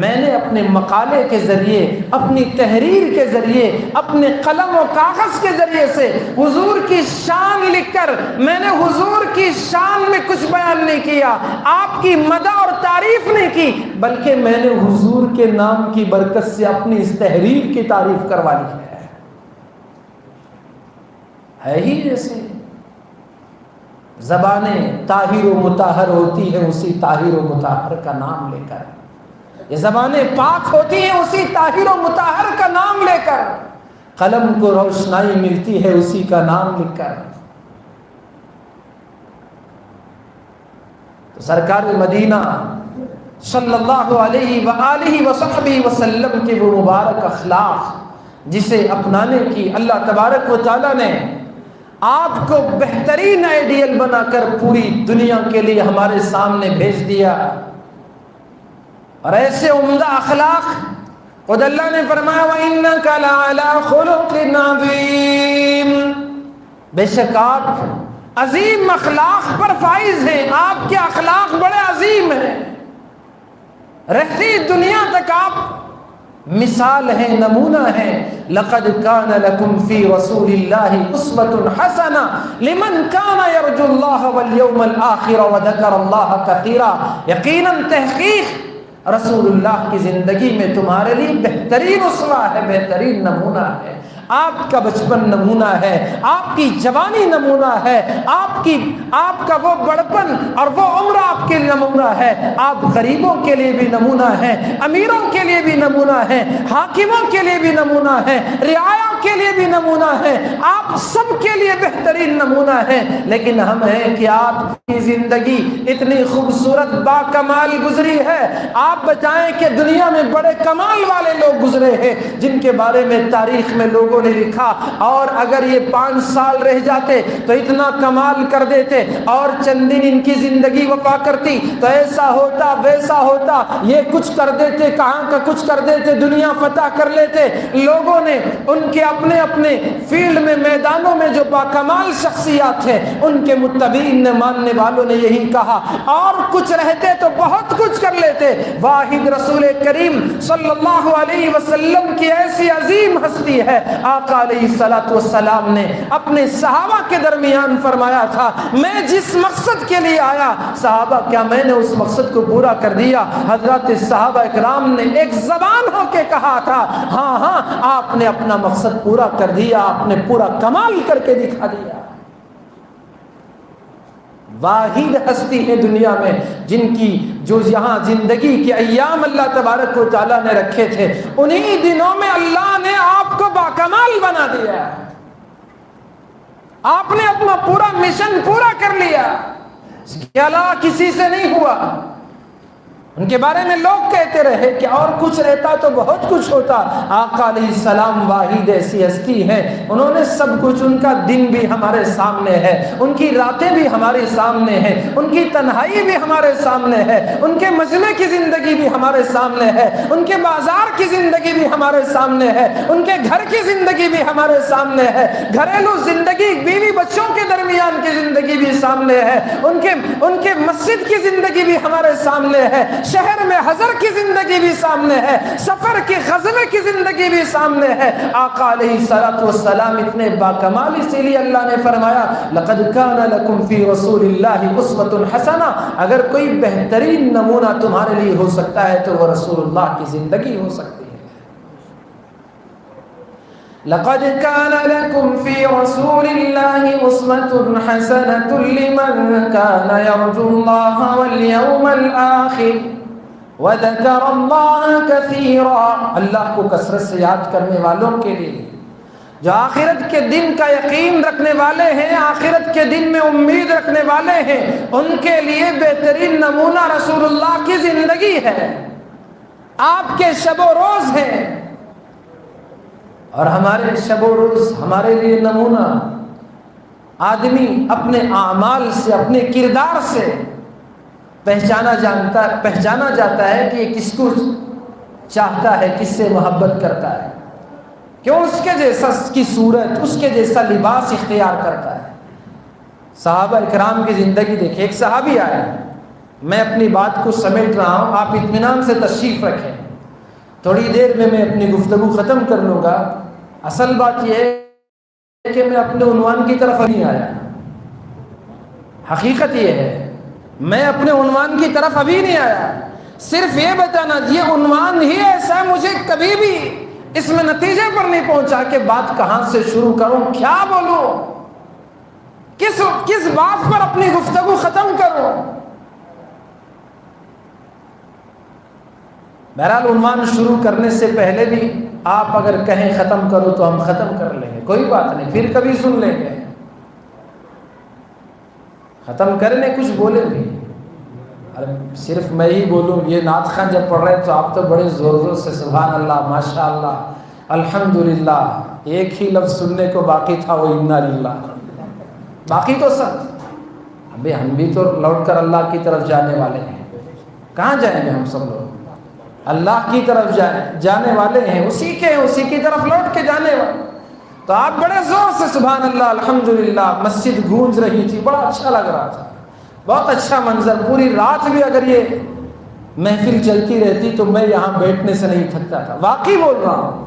میں نے اپنے مقالے کے ذریعے، اپنی تحریر کے ذریعے، اپنے قلم و کاغذ کے ذریعے سے حضور کی شان لکھ کر میں نے حضور کی شان میں کچھ بیان نہیں کیا، آپ کی مدح اور تعریف نہیں کی، بلکہ میں نے حضور کے نام کی برکت سے اپنی اس تحریر کی تعریف کروا لی ہے ہی ایسے۔ زبانیں طاہر و مطہر ہوتی ہیں اسی طاہر و مطہر کا نام لے کر، یہ زبانیں پاک ہوتی ہیں اسی طاہر و مطہر کا نام لے کر، قلم کو روشنائی ملتی ہے اسی کا نام لکھ کر۔ تو سرکار مدینہ صلی اللہ علیہ وآلہ وصحبہ وسلم کے وہ مبارک اخلاق جسے اپنانے کی اللہ تبارک و تعالیٰ نے آپ کو بہترین آئیڈیل بنا کر پوری دنیا کے لیے ہمارے سامنے بھیج دیا، اور ایسے عمدہ اخلاق خود اللہ نے فرمایا وَإِنَّكَ لَعَلَىٰ خُلُقٍ عَظِيمٍ، بے شک آپ عظیم اخلاق پر فائز ہیں، آپ کے اخلاق بڑے عظیم ہیں، رہتی دنیا تک آپ مثال ہے، نمونہ ہے۔ لقد كان لكم في رسول الله اسوة حسنة لمن كان يرجو الله واليوم الآخر وذكر الله كثيرا، یقیناً تحقیق رسول اللہ کی زندگی میں تمہارے لیے بہترین اسوہ ہے، بہترین نمونہ ہے۔ آپ کا بچپن نمونہ ہے، آپ کی جوانی نمونہ ہے، آپ کا وہ بڑپن اور وہ عمر آپ کے نمونہ ہے، آپ غریبوں کے لیے بھی نمونہ ہے، امیروں کے لیے بھی نمونہ ہے، حاکموں کے لیے بھی نمونہ ہے، رعایا کے لیے بھی نمونہ ہے، آپ سب کے لیے بہترین نمونہ ہے۔ لیکن ہم ہیں کہ آپ کی زندگی اتنی خوبصورت با کمال گزری ہے، آپ بتائیں کہ دنیا میں بڑے کمال والے لوگ گزرے ہیں جن کے بارے میں تاریخ میں لوگوں نے لکھا، اور اگر یہ 5 سال رہ جاتے تو اتنا کمال کر دیتے، اور چند دن ان کی زندگی وفا کرتی تو ایسا ہوتا ویسا ہوتا، یہ کچھ کر دیتے، کہاں کا کچھ کر دیتے، دنیا فتح کر لیتے۔ لوگوں نے ان کے اپنے اپنے فیلڈ میں، میدانوں میں جو باکمال شخصیات ہیں ان کے متبعین نے، ماننے والوں نے یہی کہا، اور کچھ رہتے تو بہت کچھ کر لیتے۔ واحد رسول کریم صلی اللہ علیہ وسلم کی ایسی عظیم ہستی ہے، آقا علیہ الصلوۃ والسلام نے اپنے صحابہ کے درمیان فرمایا تھا، میں جس مقصد کے لیے آیا، صحابہ کیا میں نے اس مقصد کو پورا کر دیا؟ حضرات صحابہ اکرام نے ایک زبان ہو کے کہا تھا، ہاں ہاں آپ نے اپنا مقصد پورا کر دیا، آپ نے پورا کمال کر کے دکھا دیا۔ واحد ہستی ہے دنیا میں جن کی جو یہاں زندگی کے ایام اللہ تبارک و تعالیٰ نے رکھے تھے، انہی دنوں میں اللہ نے آپ کو باکمال بنا دیا، آپ نے اپنا پورا مشن پورا کر لیا، اس کے علاوہ کسی سے نہیں ہوا۔ ان کے بارے میں لوگ کہتے رہے کہ اور کچھ رہتا تو بہت کچھ ہوتا، آقا علیہ السلام واحد ایسی ہستی ہے، انہوں نے سب کچھ، ان کا دن بھی ہمارے سامنے ہے، ان کی راتیں بھی ہمارے سامنے ہیں، ان کی تنہائی بھی ہمارے سامنے ہے، ان کے مجمع کی زندگی بھی ہمارے سامنے ہے، ان کے بازار کی زندگی بھی ہمارے سامنے ہے، ان کے گھر کی زندگی بھی ہمارے سامنے ہے، گھریلو زندگی، بیوی بچوں کے درمیان کی زندگی بھی سامنے ہے، ان کے مسجد کی زندگی بھی ہمارے سامنے ہے، شہر میں حضر کی زندگی بھی سامنے ہے، سفر کی غزوے کی زندگی بھی سامنے ہے۔ آقا علیہ الصلوۃ والسلام اتنے باکمال، اسی لیے اللہ نے فرمایا لقد کان لکم فی رسول اللہ اسوۃ حسنہ، اگر کوئی بہترین نمونہ تمہارے لیے ہو سکتا ہے تو وہ رسول اللہ کی زندگی ہو سکتی ہے۔ لقد كان لكم في رسول الله أسوة حسنة لمن كان يرجو الله واليوم الآخر وذكر الله كثيرا، اللہ کو کثرت سے یاد کرنے والوں کے لیے، جو آخرت کے دن کا یقین رکھنے والے ہیں، آخرت کے دن میں امید رکھنے والے ہیں، ان کے لیے بہترین نمونہ رسول اللہ کی زندگی ہے، آپ کے شب و روز ہیں، اور ہمارے شب و روز ہمارے لیے نمونہ۔ آدمی اپنے اعمال سے، اپنے کردار سے پہچانا جاتا ہے کہ یہ کس کو چاہتا ہے، کس سے محبت کرتا ہے، کیوں اس کے جیسا کی صورت، اس کے جیسا لباس اختیار کرتا ہے۔ صحابہ اکرام کی زندگی دیکھیں، ایک صحابی آئے، میں اپنی بات کو سمیٹ رہا ہوں، آپ اطمینان سے تشریف رکھیں، تھوڑی دیر میں اپنی گفتگو ختم کر لوں گا۔ اصل بات یہ ہے کہ میں اپنے عنوان کی طرف نہیں آیا، حقیقت یہ ہے میں اپنے عنوان کی طرف ابھی نہیں آیا، صرف یہ بتانا یہ عنوان ہی ایسا، مجھے کبھی بھی اس میں نتیجے پر نہیں پہنچا کہ بات کہاں سے شروع کروں، کیا بولوں، کس بات پر اپنی گفتگو ختم کروں۔ بہرحال عنوان شروع کرنے سے پہلے بھی آپ اگر کہیں ختم کرو تو ہم ختم کر لیں گے، کوئی بات نہیں، پھر کبھی سن لیں گے، ختم کرنے کچھ بولے بھی، صرف میں ہی بولوں۔ یہ نعت خواں جب پڑھ رہے تو آپ تو بڑے زور زور سے سبحان اللہ، ماشاء اللہ، الحمدللہ، ایک ہی لفظ سننے کو باقی تھا، وہ انا للہ، باقی تو سب، ابھی ہم بھی تو لوٹ کر اللہ کی طرف جانے والے ہیں، کہاں جائیں گے ہم سب لوگ؟ اللہ کی طرف جانے والے ہیں، اسی کی طرف لوٹ کے جانے والے۔ تو آپ بڑے زور سے سبحان اللہ، الحمدللہ، مسجد گونج رہی تھی، بڑا اچھا لگ رہا تھا، بہت اچھا منظر، پوری رات بھی اگر یہ محفل چلتی رہتی تو میں یہاں بیٹھنے سے نہیں تھکتا تھا، واقعی بول رہا ہوں۔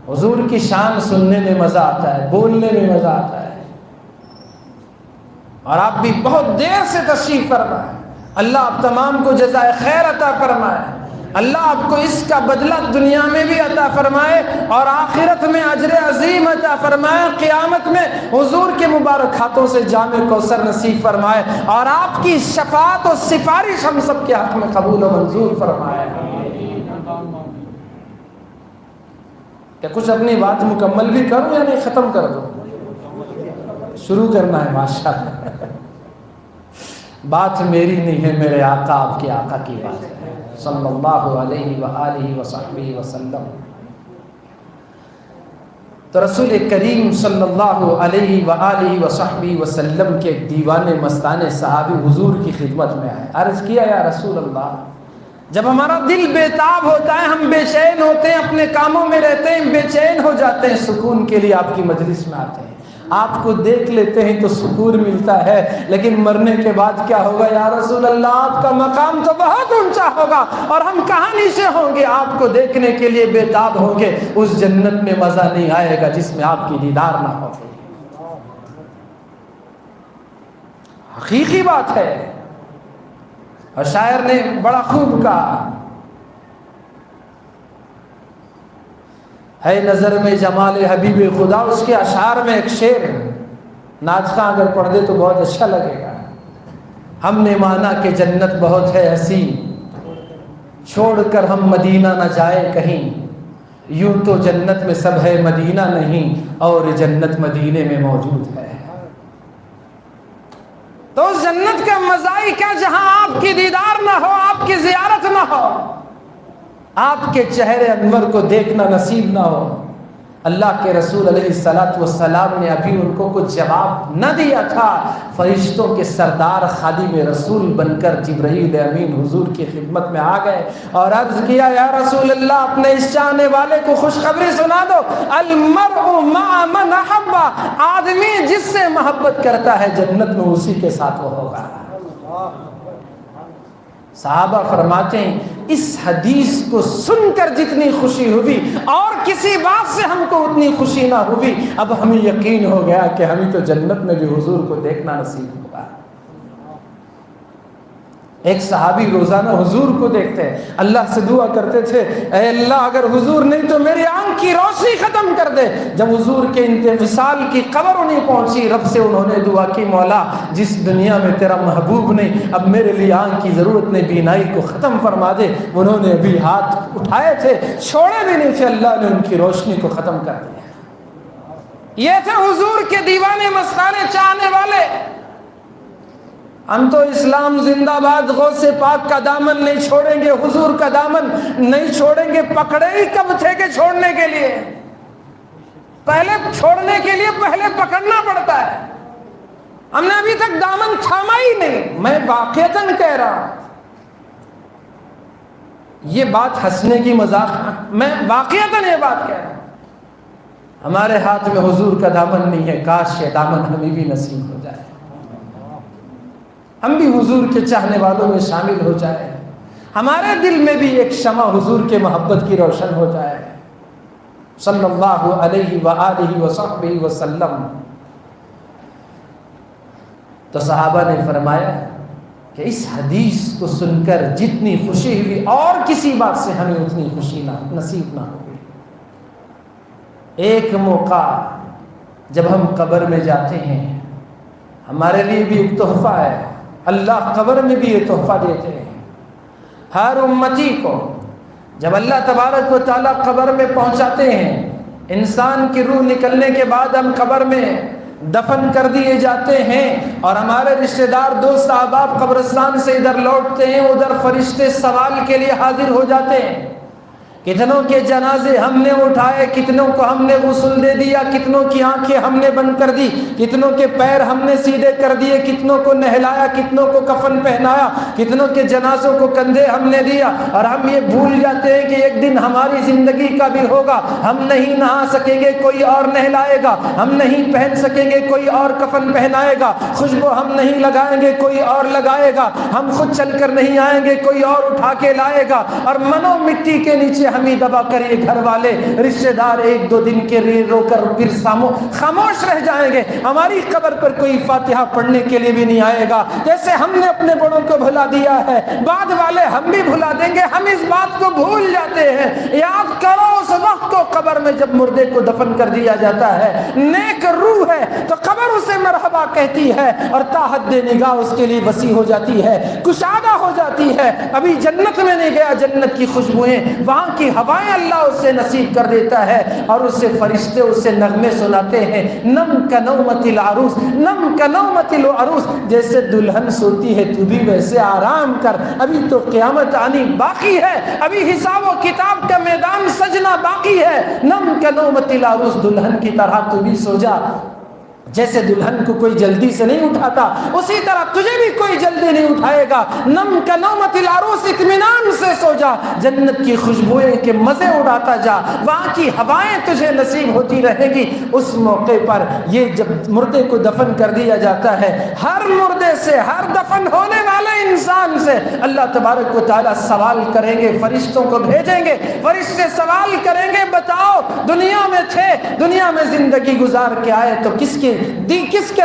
حضور کی شان سننے میں مزہ آتا ہے، بولنے میں مزہ آتا ہے، اور آپ بھی بہت دیر سے تشریف فرمائے، اللہ آپ تمام کو جزائے خیر عطا فرمائے۔ اللہ آپ کو اس کا بدلہ دنیا میں بھی عطا فرمائے اور آخرت میں اجر عظیم عطا فرمائے، قیامت میں حضور کے مبارک ہاتھوں سے جام کوثر نصیب فرمائے اور آپ کی شفاعت و سفارش ہم سب کے حق میں قبول و منظور فرمائے۔ کیا کچھ اپنی بات مکمل بھی کروں یا نہیں ختم کر دوں؟ شروع کرنا ہے ماشاءاللہ۔ بات میری نہیں ہے، میرے آقا آپ کے آقا کی بات ہے صلی اللہ علیہ وآلہ وصحبہ وسلم۔ تو رسول کریم صلی اللہ علیہ وآلہ وصحبہ وسلم کے دیوانے مستانے صحابی حضور کی خدمت میں آئے، عرض کیا یا رسول اللہ، جب ہمارا دل بےتاب ہوتا ہے، ہم بے چین ہوتے ہیں، اپنے کاموں میں رہتے ہیں، بے چین ہو جاتے ہیں، سکون کے لیے آپ کی مجلس میں آتے ہیں، آپ کو دیکھ لیتے ہیں تو سکون ملتا ہے، لیکن مرنے کے بعد کیا ہوگا یا رسول اللہ؟ آپ کا مقام تو بہت اونچا ہوگا اور ہم کہاں نیچے ہوں گے، آپ کو دیکھنے کے لیے بےتاب ہوں گے، اس جنت میں مزہ نہیں آئے گا جس میں آپ کی دیدار نہ ہو۔ حقیقی بات ہے، اور شاعر نے بڑا خوب کہا، ہے نظر میں جمال حبیب خدا، اس کے اشعار میں ایک شعر نعت خواں اگر پڑھ دے تو بہت اچھا لگے گا۔ ہم نے مانا کہ جنت بہت ہے حسین، چھوڑ کر ہم مدینہ نہ جائے کہیں، یوں تو جنت میں سب ہے مدینہ نہیں، اور جنت مدینے میں موجود ہے۔ تو اس جنت کا مزہ ہی کیا جہاں آپ کی دیدار نہ ہو، آپ کی زیارت نہ ہو، آپ کے چہرے انور کو دیکھنا نصیب نہ ہو۔ اللہ کے رسول علیہ السلام نے ابھی ان کو کچھ جواب نہ دیا تھا، فرشتوں کے سردار خادم رسول بن کر جبرائیل امین حضور کی خدمت میں آ گئے اور عرض کیا یا رسول اللہ، اپنے اس چاہنے والے کو خوشخبری سنا دو، المرء مع من احب، آدمی جس سے محبت کرتا ہے جنت میں اسی کے ساتھ وہ ہوگا۔ صحابہ فرماتے ہیں اس حدیث کو سن کر جتنی خوشی ہوئی اور کسی بات سے ہم کو اتنی خوشی نہ ہوئی، اب ہمیں یقین ہو گیا کہ ہمیں تو جنت میں بھی حضور کو دیکھنا نصیب ہوگا۔ ایک صحابی روزانہ حضور کو دیکھتے ہیں، اللہ سے دعا کرتے تھے اے اللہ اگر حضور نہیں تو میری آنکھ کی روشنی ختم کر دے۔ جب حضور کے انتقال کی خبر انہیں پہنچی، رب سے انہوں نے دعا کی مولا جس دنیا میں تیرا محبوب نہیں، اب میرے لیے آنکھ کی ضرورت نہیں، بینائی کو ختم فرما دے۔ انہوں نے ابھی ہاتھ اٹھائے تھے، چھوڑے بھی نہیں تھے، اللہ نے ان کی روشنی کو ختم کر دیا۔ یہ تھے حضور کے دیوانے مستانے چاہنے والے۔ ہم تو اسلام زندہ باد، غوث پاک کا دامن نہیں چھوڑیں گے، حضور کا دامن نہیں چھوڑیں گے۔ پکڑے ہی کب تھے کہ چھوڑنے کے لیے؟ پہلے چھوڑنے کے لیے پہلے پکڑنا پڑتا ہے۔ ہم نے ابھی تک دامن تھاما ہی نہیں۔ میں واقعتاً کہہ رہا ہوں، یہ بات ہنسنے کی مذاق، میں واقعتاً یہ بات کہہ رہا ہوں، ہمارے ہاتھ میں حضور کا دامن نہیں ہے، کاش یہ دامن ہمیں بھی نصیب ہو جائے، ہم بھی حضور کے چاہنے والوں میں شامل ہو جائے، ہمارے دل میں بھی ایک شمع حضور کے محبت کی روشن ہو جائے صلی اللہ علیہ وآلہ وصحبہ وسلم۔ تو صحابہ نے فرمایا کہ اس حدیث کو سن کر جتنی خوشی ہوئی اور کسی بات سے ہمیں اتنی خوشی نصیب نہ ہوئی۔ ایک موقع جب ہم قبر میں جاتے ہیں، ہمارے لیے بھی ایک تحفہ ہے، اللہ قبر میں بھی یہ تحفہ دیتے ہیں ہر امتی کو۔ جب اللہ تبارک و تعالیٰ قبر میں پہنچاتے ہیں، انسان کی روح نکلنے کے بعد ہم قبر میں دفن کر دیے جاتے ہیں اور ہمارے رشتہ دار دوست احباب قبرستان سے ادھر لوٹتے ہیں، ادھر فرشتے سوال کے لیے حاضر ہو جاتے ہیں۔ کتنوں کے جنازے ہم نے اٹھائے، کتنوں کو ہم نے غسل دے دیا، کتنوں کی آنکھیں ہم نے بند کر دی، کتنوں کے پیر ہم نے سیدھے کر دیے، کتنوں کو نہلایا، کتنوں کو کفن پہنایا، کتنوں کے جنازوں کو کندھے ہم نے دیا، اور ہم یہ بھول جاتے ہیں کہ ایک دن ہماری زندگی کا بھی ہوگا، ہم نہیں نہا سکیں گے کوئی اور نہلائے گا، ہم نہیں پہن سکیں گے کوئی اور کفن پہنائے گا، خوشبو ہم نہیں لگائیں گے کوئی اور لگائے گا، ہم خود چل کر نہیں آئیں گے کوئی اور اٹھا کے لائے گا، اور منو مٹی کے نیچے ہمیں دبا کر یہ گھر والے رشتہ دار ایک دو دن کے لیے رو کر پھر خاموش رہ جائیں گے. ہماری قبر پر کوئی فاتحہ پڑھنے کے لیے بھی نہیں آئے گا. جیسے ہم نے اپنے بڑوں کو بھلا دیا ہے بعد والے ہم بھی بھلا دیں گے. ہم اس بات کو بھول جاتے ہیں. یاد کرو اس وقت کو قبر میں جب مردے کو دفن کر دیا جاتا ہے, نیک روح ہے تو قبر اسے مرحبا کہتی ہے اور تا حد نگاہ اس کے لیے وسیع ہو جاتی ہے, کشادہ ہو جاتی ہے. ابھی جنت میں نہیں گیا, جنت کی خوشبوئیں وہاں کی ہوائیں اللہ اسے نصیب کر دیتا ہے اور اسے فرشتے اسے نغمے سناتے ہیں. نم کنومت العروس, نم کنومت العروس, جیسے دلہن سوتی ہے تو بھی ویسے آرام کر, ابھی تو قیامت آنی باقی ہے, ابھی حساب و کتاب کا میدان سجنا باقی ہے. نم کنومت العروس, دلہن کی طرح تو بھی سو جا. جیسے دلہن کو کوئی جلدی سے نہیں اٹھاتا اسی طرح تجھے بھی کوئی جلدی نہیں اٹھائے گا. نم کنومت العروس, اطمینان سے سو جا, جنت کی خوشبوئیں کے مزے اڑاتا جا, وہاں کی ہوائیں تجھے نصیب ہوتی رہے گی. اس موقع پر یہ جب مردے کو دفن کر دیا جاتا ہے, ہر مردے سے, ہر دفن ہونے والے انسان سے اللہ تبارک و تعالی سوال کریں گے, فرشتوں کو بھیجیں گے, فرشتے سوال کریں گے بتاؤ دنیا میں تھے, دنیا میں زندگی گزار کے آئے تو کس کے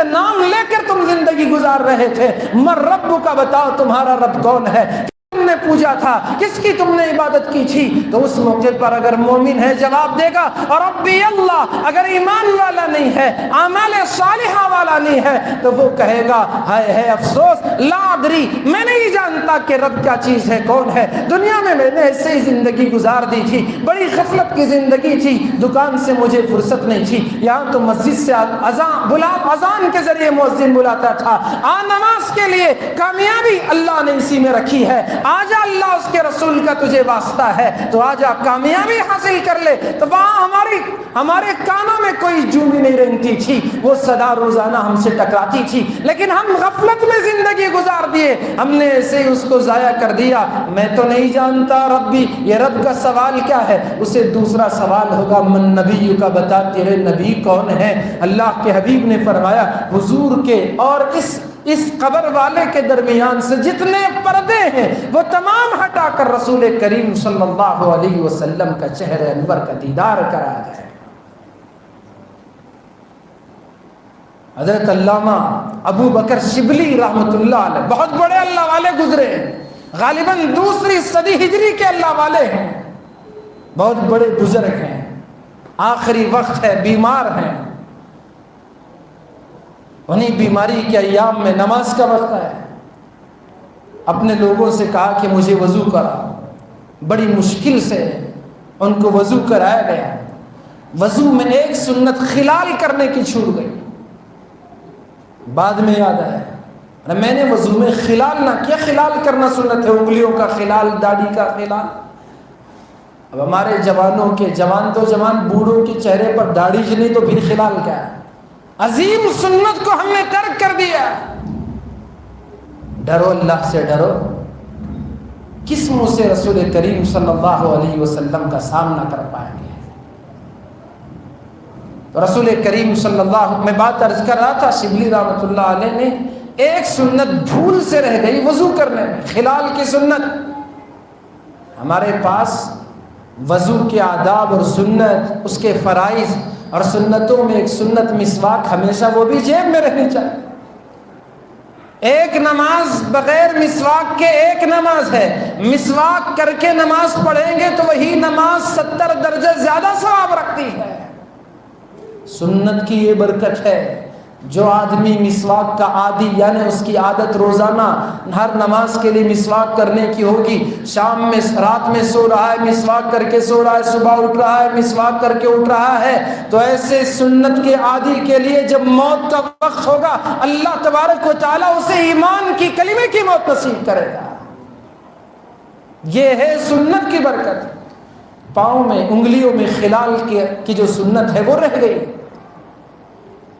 نام لے کر تم زندگی گزار رہے تھے؟ مر رب کا, بتاؤ تمہارا رب کون ہے, تم نے پوجا تھا, کس کی تم نے عبادت کی تھی؟ تو اس موقع پر اگر مومن ہے جواب دے گا اور ربی اللہ. اگر ایمان والا نہیں ہے, اعمال صالحہ والا نہیں ہے تو وہ کہے گا ہائے ہے افسوس, لا ادری, میں نہیں جانتا کہ رب کیا چیز ہے, کون ہے. دنیا میں میں نے ایسے ہی زندگی گزار دی تھی, بڑی غفلت کی زندگی تھی, دکان سے مجھے فرصت نہیں تھی, یہاں تو مسجد سے اذان کے ذریعے مؤذن بلاتا تھا, نماز کے لیے کامیابی اللہ نے اسی میں رکھی ہے, آجا اللہ اس کے رسول کا تجھے واسطہ ہے تو آجا کامیابی حاصل کر لے. تو وہاں ہمارے کانوں میں کوئی جوں بھی نہیں رنگتی تھی, وہ صدا روزانہ ہم سے ٹکراتی تھی, لیکن ہم غفلت میں زندگی گزار دیے, ہم نے ایسے ہی اس کو ضائع کر دیا. میں تو نہیں جانتا ربی, یہ رب کا سوال کیا ہے. اسے دوسرا سوال ہوگا من نبی کا, بتا تیرے نبی کون ہے. اللہ کے حبیب نے فرمایا حضور کے اور اس قبر والے کے درمیان سے جتنے پردے ہیں وہ تمام ہٹا کر رسول کریم صلی اللہ علیہ وسلم کا چہرہ انور کا دیدار کرا جائے. حضرت علامہ ابو بکر شبلی رحمۃ اللہ علیہ بہت بڑے اللہ والے گزرے, غالباً دوسری صدی ہجری کے اللہ والے ہیں, بہت بڑے بزرگ ہیں, آخری وقت ہے, بیمار ہیں. انہیں بیماری کے ایام میں نماز کا وقت ہے, اپنے لوگوں سے کہا کہ مجھے وضو کرا. بڑی مشکل سے ان کو وضو کرایا گیا. وضو میں ایک سنت خلال کرنے کی چھوٹ گئی. بعد میں یاد آیا میں نے وضو میں خلال نہ کیا, خلال کرنا سنت ہے, انگلیوں کا خلال, داڑھی کا خلال. اب ہمارے جوانوں کے, جوان تو جوان, بوڑھوں کے چہرے پر داڑھی نہیں تو پھر خلال کیا ہے. عظیم سنت کو ہم نے ترک کر دیا. ڈرو اللہ سے, ڈرو. کس منہ سے رسول کریم صلی اللہ علیہ وسلم کا سامنا کر پائیں گے. تو رسول کریم صلی اللہ, میں بات عرض کر رہا تھا, شبلی رحمۃ اللہ علیہ نے ایک سنت بھول سے رہ گئی وضو کرنے میں, خلال کی سنت. ہمارے پاس وضو کے آداب اور سنت, اس کے فرائض اور سنتوں میں ایک سنت مسواک ہمیشہ وہ بھی جیب میں رہنی چاہیے. ایک نماز بغیر مسواک کے ایک نماز ہے, مسواک کر کے نماز پڑھیں گے تو وہی نماز 70 درجے زیادہ ثواب رکھتی ہے. سنت کی یہ برکت ہے, جو آدمی مسواک کا عادی یعنی اس کی عادت روزانہ ہر نماز کے لیے مسواک کرنے کی ہوگی, شام میں رات میں سو رہا ہے مسواک کر کے سو رہا ہے, صبح اٹھ رہا ہے مسواک کر کے اٹھ رہا ہے, تو ایسے سنت کے عادی کے لیے جب موت کا وقت ہوگا اللہ تبارک و تعالیٰ اسے ایمان کی کلمے کی موت نصیب کرے گا. یہ ہے سنت کی برکت. پاؤں میں, انگلیوں میں خلال کی جو سنت ہے وہ رہ گئی,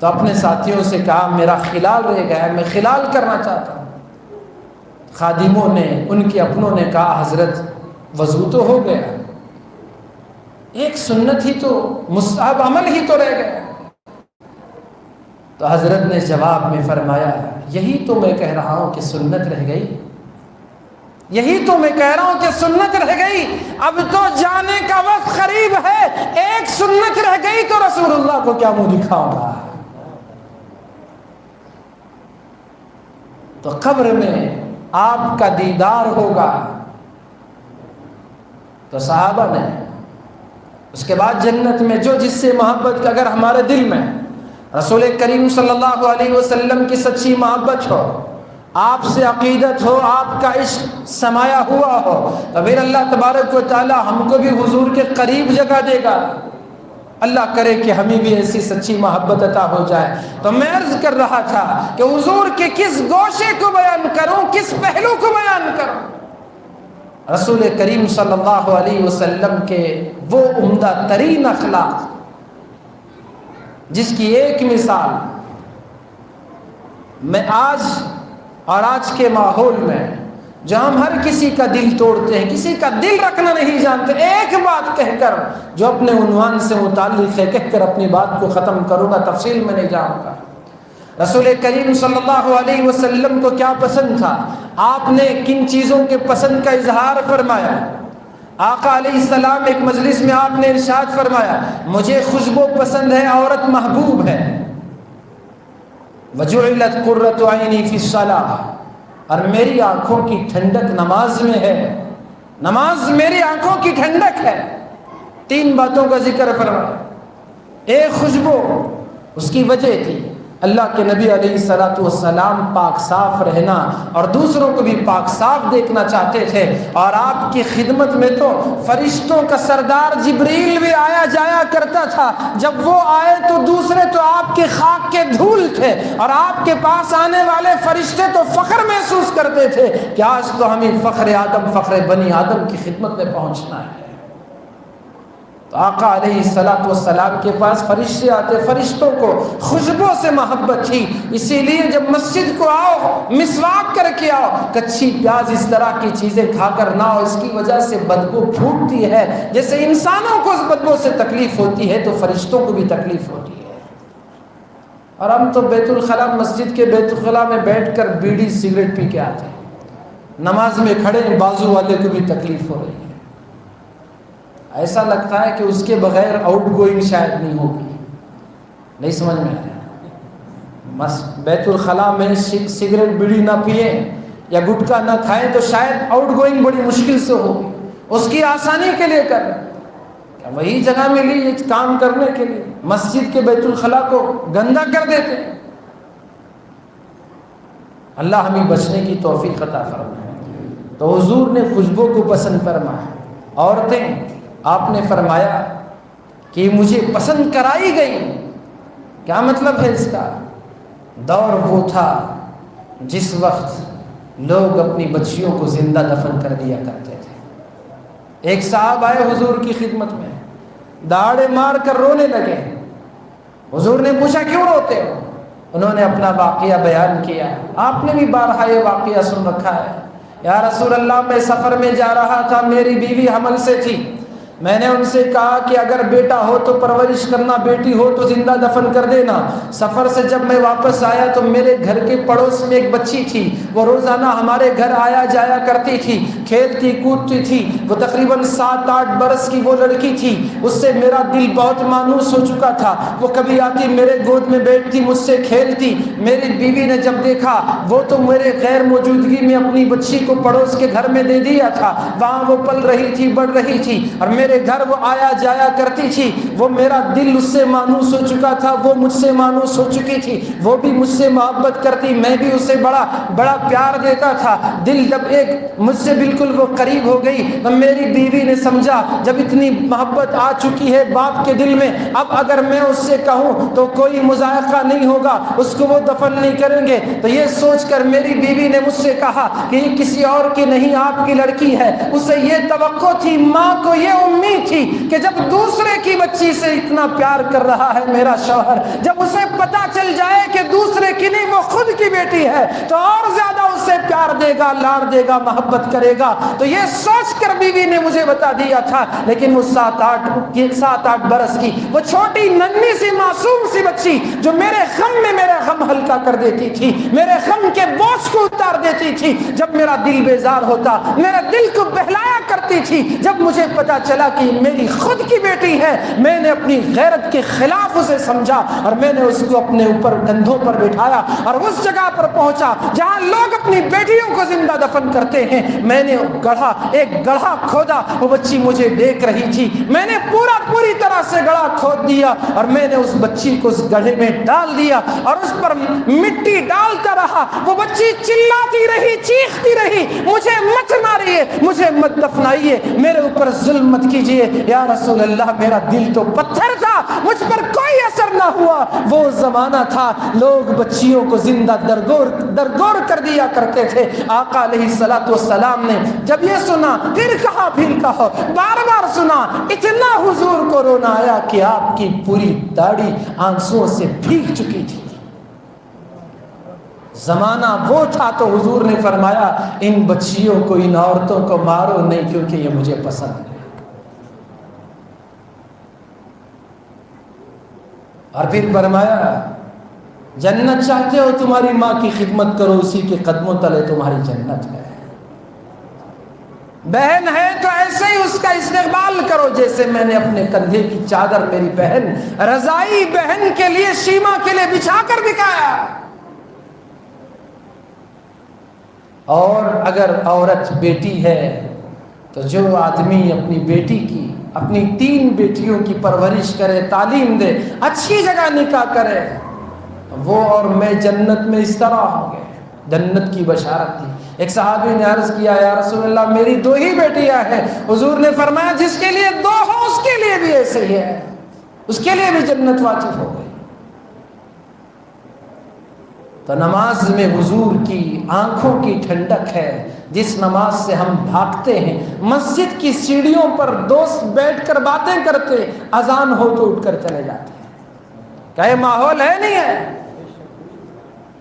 تو اپنے ساتھیوں سے کہا میرا خلال رہ گیا ہے, میں خلال کرنا چاہتا ہوں. خادموں نے, ان کے اپنوں نے کہا حضرت وضو تو ہو گیا, ایک سنت ہی تو, مستحب عمل ہی تو رہ گیا. تو حضرت نے جواب میں فرمایا یہی تو میں کہہ رہا ہوں کہ سنت رہ گئی. یہی تو میں کہہ رہا ہوں کہ سنت رہ گئی، اب تو جانے کا وقت قریب ہے، ایک سنت رہ گئی تو رسول اللہ کو کیا منہ دکھاؤں گا؟ تو قبر میں آپ کا دیدار ہوگا۔ تو صحابہ نے اس کے بعد جنت میں جو جس سے محبت، اگر ہمارے دل میں رسول کریم صلی اللہ علیہ وسلم کی سچی محبت ہو، آپ سے عقیدت ہو، آپ کا عشق سمایا ہوا ہو، تو پھر اللہ تبارک و تعالی ہم کو بھی حضور کے قریب جگہ دے گا۔ اللہ کرے کہ ہمیں بھی ایسی سچی محبت عطا ہو جائے۔ تو میں عرض کر رہا تھا کہ حضور کے کس گوشے کو بیان کروں، کس پہلو کو بیان کروں؟ رسول کریم صلی اللہ علیہ وسلم کے وہ عمدہ ترین اخلاق جس کی ایک مثال میں آج کے ماحول میں جہاں ہم ہر کسی کا دل توڑتے ہیں، کسی کا دل رکھنا نہیں جانتے، ایک بات کہہ کر جو اپنے عنوان سے متعلق ہے کہہ کر اپنی بات کو ختم کروں گا، تفصیل میں نہیں جاؤں گا۔ رسول کریم صلی اللہ علیہ وسلم کو کیا پسند تھا؟ آپ نے کن چیزوں کے پسند کا اظہار فرمایا؟ آقا علیہ السلام ایک مجلس میں آپ نے ارشاد فرمایا، مجھے خوشبو پسند ہے، عورت محبوب ہے، وجعلت قرۃ عینی فی الصلاۃ، اور میری آنکھوں کی ٹھنڈک نماز میں ہے، نماز میری آنکھوں کی ٹھنڈک ہے۔ تین باتوں کا ذکر فرمایا۔ ایک خوشبو، اس کی وجہ تھی اللہ کے نبی علیہ الصلوۃ والسلام پاک صاف رہنا اور دوسروں کو بھی پاک صاف دیکھنا چاہتے تھے، اور آپ کی خدمت میں تو فرشتوں کا سردار جبریل بھی آیا جایا کرتا تھا۔ جب وہ آئے تو دوسرے تو آپ کے خاک کے دھول تھے، اور آپ کے پاس آنے والے فرشتے تو فخر محسوس کرتے تھے کہ آج تو ہمیں فخر آدم، فخر بنی آدم کی خدمت میں پہنچنا ہے۔ تو آقا علیہ الصلوۃ والسلام کے پاس فرشتے آتے، فرشتوں کو خوشبو سے محبت تھی، اسی لیے جب مسجد کو آؤ مسواک کر کے آؤ، کچی پیاز اس طرح کی چیزیں کھا کر نہ آؤ، اس کی وجہ سے بدبو پھوٹتی ہے۔ جیسے انسانوں کو اس بدبو سے تکلیف ہوتی ہے تو فرشتوں کو بھی تکلیف ہوتی ہے۔ اور ہم تو بیت الخلاء، مسجد کے بیت الخلاء میں بیٹھ کر بیڑی سگریٹ پی کے آتے ہیں، نماز میں کھڑے بازو والے کو بھی تکلیف ہو رہی ہے، ایسا لگتا ہے کہ اس کے بغیر آؤٹ گوئنگ شاید نہیں ہوگی۔ نہیں سمجھ میں آیا؟ بیت الخلاء میں سگریٹ بیڑی نہ پئیں یا گٹکا نہ کھائیں تو شاید آؤٹ گوئنگ بڑی مشکل سے ہوگی، اس کی آسانی کے لیے کر کیا وہی جگہ ملی یہ کام کرنے کے لیے مسجد کے بیت الخلاء کو گندا کر دیتے ہیں۔ اللہ ہمیں بچنے کی توفیق عطا فرمائے۔ تو حضور نے خوشبو کو پسند فرمایا۔ عورتیں، آپ نے فرمایا کہ مجھے پسند کرائی گئی، کیا مطلب ہے اس کا؟ دور وہ تھا جس وقت لوگ اپنی بچیوں کو زندہ دفن کر دیا کرتے تھے۔ ایک صاحب آئے حضور کی خدمت میں، داڑے مار کر رونے لگے۔ حضور نے پوچھا کیوں روتے ہو؟ انہوں نے اپنا واقعہ بیان کیا۔ آپ نے بھی بارہا یہ واقعہ سن رکھا ہے۔ یا رسول اللہ، میں سفر میں جا رہا تھا، میری بیوی حمل سے تھی، میں نے ان سے کہا کہ اگر بیٹا ہو تو پرورش کرنا، بیٹی ہو تو زندہ دفن کر دینا۔ سفر سے جب میں واپس آیا تو میرے گھر کے پڑوس میں ایک بچی تھی، وہ روزانہ ہمارے گھر آیا جایا کرتی تھی، کھیلتی کودتی تھی، وہ تقریباً 7-8 برس کی وہ لڑکی تھی۔ اس سے میرا دل بہت مانوس ہو چکا تھا۔ وہ کبھی آتی میرے گود میں بیٹھتی، مجھ سے کھیلتی۔ میری بیوی نے جب دیکھا وہ تو میرے غیر موجودگی میں اپنی بچی کو پڑوس کے گھر میں دے دیا تھا، وہاں وہ پل رہی تھی، بڑھ رہی تھی، اور میرے گھر وہ آیا جایا کرتی تھی۔ وہ میرا دل اس سے مانوس ہو چکا تھا، وہ مجھ سے مانوس ہو چکی تھی، وہ بھی مجھ سے محبت کرتی، میں بھی اسے بڑا بڑا پیار دیتا تھا۔ دل جب ایک مجھ سے بالکل وہ قریب ہو گئی تو میری بیوی نے سمجھا جب اتنی محبت آ چکی ہے باپ کے دل میں، اب اگر میں اس سے کہوں تو کوئی مذائقہ نہیں ہوگا، اس کو وہ دفن نہیں کریں گے۔ تو یہ سوچ کر میری بیوی نے مجھ سے کہا کہ یہ کسی اور کی نہیں، آپ کی لڑکی ہے۔ اسے یہ توقع تھی، ماں کو یہ امید تھی کہ جب دوسرے کی بچی سے اتنا پیار کر رہا ہے میرا شوہر، جب اسے پتا چل جائے کہ دوسرے کی نہیں وہ خود کی بیٹی ہے تو اور زیادہ اس سے پیار دے گا، لاڑ دے گا، محبت کرے گا۔ تو یہ سوچ کر بیوی نے مجھے بتا دیا تھا، لیکن وہ 7-8 برس کی وہ چھوٹی ننھی سی معصوم سی بچی جو میرے غم میں میرا غم ہلکا کر دیتی تھی، میرے غم کے بوجھ کو اتار دیتی تھی، جب میرا دل بیزار ہوتا میرے دل کو بہلایا کرتی تھی، جب مجھے پتا چلا کہ میری خود کی بیٹی ہے، میں نے اپنی غیرت کے خلاف اسے سمجھا اور میں نے اس کو اپنے اوپر کندھوں پر بٹھایا اور اس جگہ پر پہنچا جہاں لوگ اپنی بیٹیوں کو زندہ دفن کرتے ہیں۔ میں نے ایک گڑھا کھودا، وہ بچی مجھے دیکھ رہی تھی، میں نے پوری طرح سے گڑھا کھود دیا اور میں نے اس بچی کو اس گڑھے میں ڈال دیا اور اس پر مٹی ڈالتا رہا۔ وہ بچی چلاتی رہی، چیختی رہی، مجھے مت ماریے، مجھے مت دفنائیے، میرے اوپر ظلم مت کیجیے یا رسول اللہ۔ میرا دل تو پتھر تھا، مجھ پر کوئی اثر نہ ہوا۔ وہ زمانہ تھا لوگ بچیوں کو زندہ درگور کر دیا کرتے تھے۔ آقا علیہ الصلوۃ والسلام نے جب یہ سنا، پھر کہا بار بار سنا، اتنا حضور کو رونا آیا کہ آپ کی پوری داڑھی آنسوؤں سے بھیگ چکی تھی۔ زمانہ وہ تھا تو حضور نے فرمایا ان بچیوں کو، ان عورتوں کو مارو نہیں، کیونکہ یہ مجھے پسند ہے۔ اور پھر فرمایا جنت چاہتے ہو تمہاری ماں کی خدمت کرو، اسی کے قدموں تلے تمہاری جنت ہے۔ بہن ہے تو ایسے ہی اس کا استقبال کرو جیسے میں نے اپنے کندھے کی چادر میری بہن رضائی بہن کے لیے، شیما کے لیے بچھا کر دکھایا۔ اور اگر عورت بیٹی ہے تو جو آدمی اپنی بیٹی کی، اپنی 3 بیٹیوں کی پرورش کرے، تعلیم دے، اچھی جگہ نکاح کرے، وہ اور میں جنت میں اس طرح ہوں گے۔ جنت کی بشارت تھی۔ ایک صحابی نے عرض کیا یا رسول اللہ میری 2 ہی بیٹیاں ہیں۔ حضور نے فرمایا جس کے لیے 2 ہو اس کے لیے بھی ایسے ہی ہے، اس کے لیے بھی جنت واجب ہو گئی۔ تو نماز میں حضور کی آنکھوں کی ٹھنڈک ہے، جس نماز سے ہم بھاگتے ہیں۔ مسجد کی سیڑھیوں پر دوست بیٹھ کر باتیں کرتے، اذان ہو تو اٹھ کر چلے جاتے ہیں۔ کیا یہ ماحول ہے نہیں ہے؟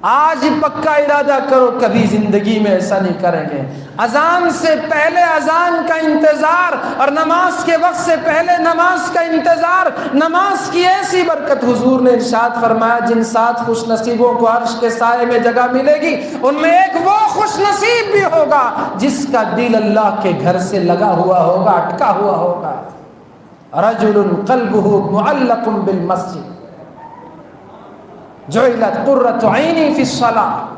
آج پکا ارادہ کرو کبھی زندگی میں ایسا نہیں کریں گے۔ اذان سے پہلے اذان کا انتظار اور نماز کے وقت سے پہلے نماز کا انتظار۔ نماز کی ایسی برکت، حضور نے ارشاد فرمایا جن 7 خوش نصیبوں کو عرش کے سائے میں جگہ ملے گی، ان میں ایک وہ خوش نصیب بھی ہوگا جس کا دل اللہ کے گھر سے لگا ہوا ہوگا، اٹکا ہوا ہوگا۔ رجل قلبہ معلق بالمسجد جعلت قرۃ عینی فی الصلاۃ۔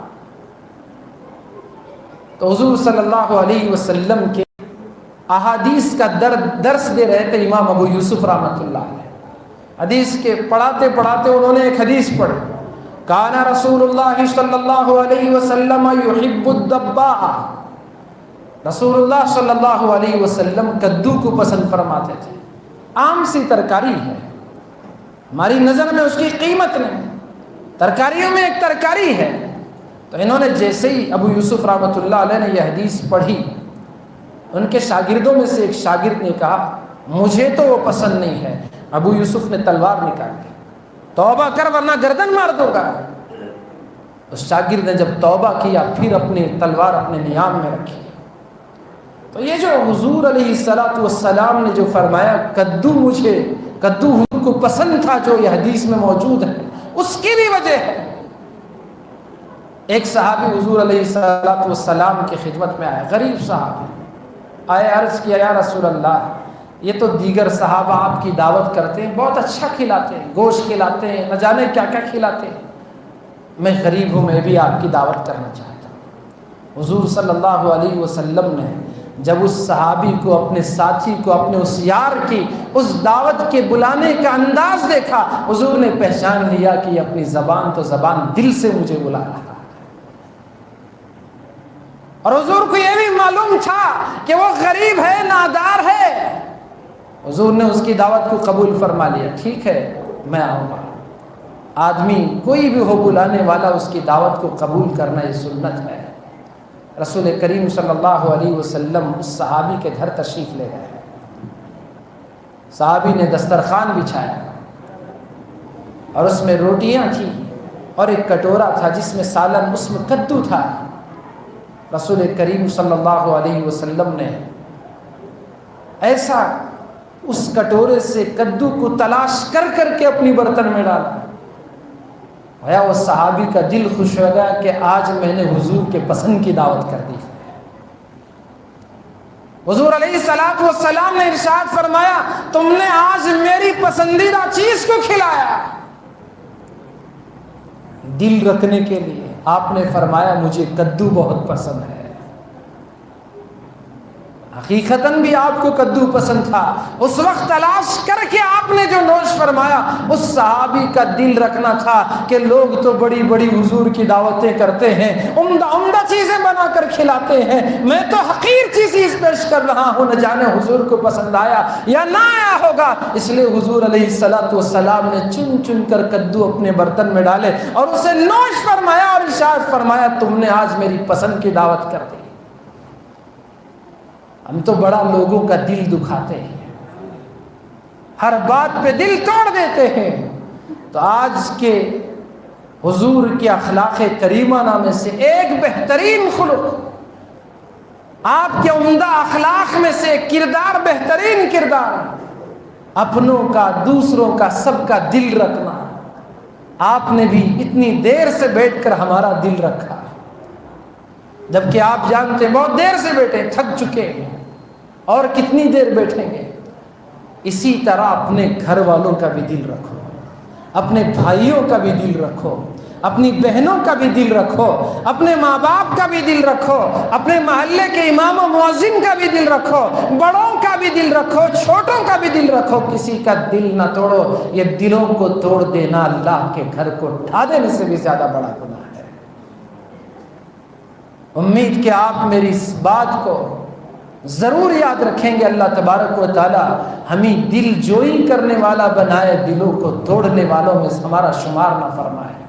تو حضور صلی اللہ علیہ وسلم کے احادیث کا درس دے رہے تھے امام ابو یوسف رحمۃ اللہ علیہ۔ حدیث کے پڑھاتے پڑھاتے انہوں نے ایک حدیث پڑھی، کان رسول اللہ صلی اللہ علیہ وسلم یحب الدباء۔ رسول اللہ صلی اللہ علیہ وسلم کدو کو پسند فرماتے تھے۔ عام سی ترکاری ہے، ہماری نظر میں اس کی قیمت نہیں، ترکاریوں میں ایک ترکاری ہے۔ تو انہوں نے جیسے ہی ابو یوسف رحمۃ اللہ علیہ نے یہ حدیث پڑھی، ان کے شاگردوں میں سے ایک شاگرد نے کہا مجھے تو وہ پسند نہیں ہے۔ ابو یوسف نے تلوار نکال دی، توبہ کر ورنہ گردن مار دوں گا۔ اس شاگرد نے جب توبہ کیا پھر اپنی تلوار اپنے نیام میں رکھی۔ تو یہ جو حضور علیہ الصلوۃ والسلام نے جو فرمایا کدو حضور کو پسند تھا، جو یہ حدیث میں موجود ہے، اس کی بھی وجہ ہے۔ ایک صحابی حضور علیہ الصلوۃ والسلام کی خدمت میں آئے، غریب صحابی آئے، عرض کیا یا رسول اللہ یہ تو دیگر صحابہ آپ کی دعوت کرتے ہیں، بہت اچھا کھلاتے ہیں، گوشت کھلاتے ہیں، نہ جانے کیا کیا کھلاتے ہیں، میں غریب ہوں، میں بھی آپ کی دعوت کرنا چاہتا ہوں۔ حضور صلی اللہ علیہ وسلم نے جب اس صحابی کو، اپنے ساتھی کو، اپنے اس یار کی اس دعوت کے بلانے کا انداز دیکھا، حضور نے پہچان لیا کہ یہ اپنی زبان تو زبان دل سے مجھے بلا رہا ہے۔ اور حضور کو یہ بھی معلوم تھا کہ وہ غریب ہے، نادار ہے۔ حضور نے اس کی دعوت کو قبول فرما لیا، ٹھیک ہے میں آؤں گا۔ آدمی کوئی بھی ہو بلانے والا، اس کی دعوت کو قبول کرنا یہ سنت ہے۔ رسول کریم صلی اللہ علیہ وسلم اس صحابی کے گھر تشریف لے گئے۔ صحابی نے دسترخوان بچھایا اور اس میں روٹیاں تھیں اور ایک کٹورا تھا جس میں سالن، اس میں کدو تھا۔ رسول کریم صلی اللہ علیہ وسلم نے ایسا اس کٹورے سے کدو کو تلاش کر کر کے اپنی برتن میں ڈالا، گویا وہ صحابی کا دل خوش ہو گیا کہ آج میں نے حضور کے پسند کی دعوت کر دی۔ حضور علیہ الصلوۃ والسلام نے ارشاد فرمایا تم نے آج میری پسندیدہ چیز کو کھلایا۔ دل رکھنے کے لیے آپ نے فرمایا مجھے کدو بہت پسند ہے۔ حقیقتاً بھی آپ کو کدو پسند تھا، اس وقت تلاش کر کے آپ نے جو نوش فرمایا اس صحابی کا دل رکھنا تھا کہ لوگ تو بڑی بڑی حضور کی دعوتیں کرتے ہیں، عمدہ عمدہ چیزیں بنا کر کھلاتے ہیں، میں تو حقیر چیز پیش کر رہا ہوں، نہ جانے حضور کو پسند آیا یا نہ آیا ہوگا۔ اس لیے حضور علیہ الصلوۃ والسلام نے چن چن کر کدو اپنے برتن میں ڈالے اور اسے نوش فرمایا اور ارشاد فرمایا تم نے آج میری پسند کی دعوت کر دی۔ ہم تو بڑا لوگوں کا دل دکھاتے ہیں، ہر بات پہ دل توڑ دیتے ہیں، تو آج کے حضور کے اخلاق کریمہ میں سے ایک بہترین خلق، آپ کے عمدہ اخلاق میں سے کردار، بہترین کردار اپنوں کا، دوسروں کا، سب کا دل رکھنا۔ آپ نے بھی اتنی دیر سے بیٹھ کر ہمارا دل رکھا، جبکہ آپ جانتے بہت دیر سے بیٹھے، تھک چکے ہیں اور کتنی دیر بیٹھیں گے۔ اسی طرح اپنے گھر والوں کا بھی دل رکھو، اپنے بھائیوں کا بھی دل رکھو، اپنی بہنوں کا بھی دل رکھو، اپنے ماں باپ کا بھی دل رکھو، اپنے محلے کے امام و مؤذن کا بھی دل رکھو، بڑوں کا بھی دل رکھو، چھوٹوں کا بھی دل رکھو، کسی کا دل نہ توڑو۔ یہ دلوں کو توڑ دینا اللہ کے گھر کو ڈھا دینے سے بھی زیادہ بڑا گناہ ہے۔ امید کہ آپ میری اس بات کو ضرور یاد رکھیں گے۔ اللہ تبارک و تعالی ہمیں دل جوئی کرنے والا بنائے، دلوں کو توڑنے والوں میں ہمارا شمار نہ فرمائے۔